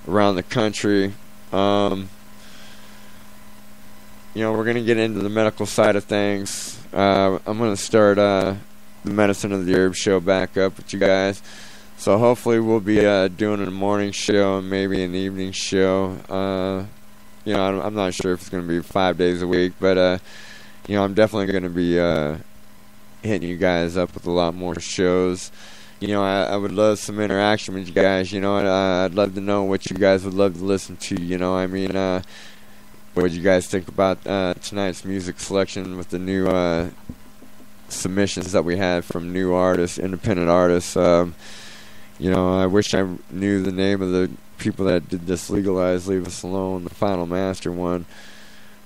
around the country. We're going to get into the medical side of things. I'm going to start the Medicine of the Herb show back up with you guys. So hopefully we'll be doing a morning show and maybe an evening show. I'm not sure if it's going to be 5 days a week, but I'm definitely going to be hitting you guys up with a lot more shows. I would love some interaction with you guys. I'd love to know what you guys would love to listen to. What did you guys think about tonight's music selection with the new submissions that we had from new artists, independent artists? I wish I knew the name of the people that did this Legalize, Leave Us Alone, the Final Master one.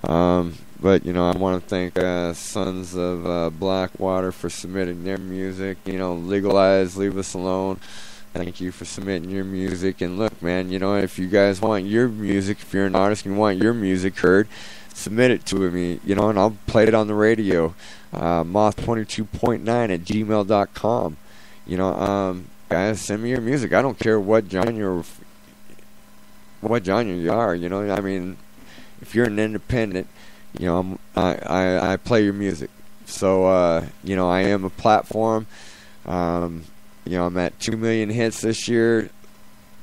But I want to thank Sons of Blackwater for submitting their music. Legalize, Leave Us Alone. Thank you for submitting your music. And look, man, if you guys want your music, if you're an artist and you want your music heard, submit it to me, you know, and I'll play it on the radio. Moth22.9@gmail.com. You know, guys, send me your music. I don't care what genre you are. You know, I mean, if you're an independent, you know, I play your music. So, you know, I am a platform. You know, I'm at 2 million hits this year.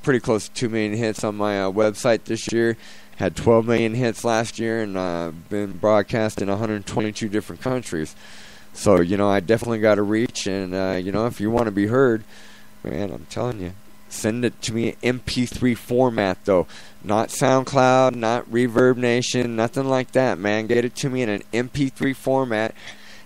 Pretty close to 2 million hits on my website this year. Had 12 million hits last year, and been broadcast in 122 different countries. So, you know, I definitely got to reach, and, you know, if you want to be heard, man, I'm telling you, send it to me in MP3 format, though. Not SoundCloud, not Reverb Nation, nothing like that, man. Get it to me in an MP3 format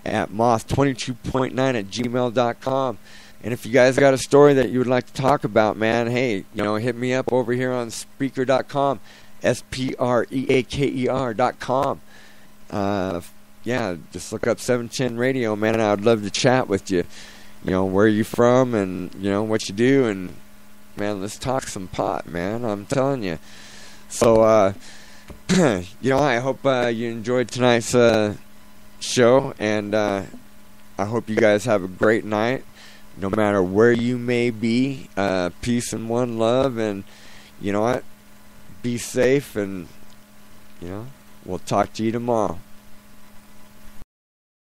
at moth22.9@gmail.com. And if you guys got a story that you would like to talk about, man, hey, you know, hit me up over here on Spreaker.com, SPREAKER.com. Yeah, just look up 710 Radio, man, and I would love to chat with you. You know, where are you from, and, you know, what you do, and, man, let's talk some pot, man, I'm telling you. So, you know, I hope you enjoyed tonight's show, and I hope you guys have a great night. No matter where you may be, peace and one love, and you know what? Be safe, and you know, we'll talk to you tomorrow.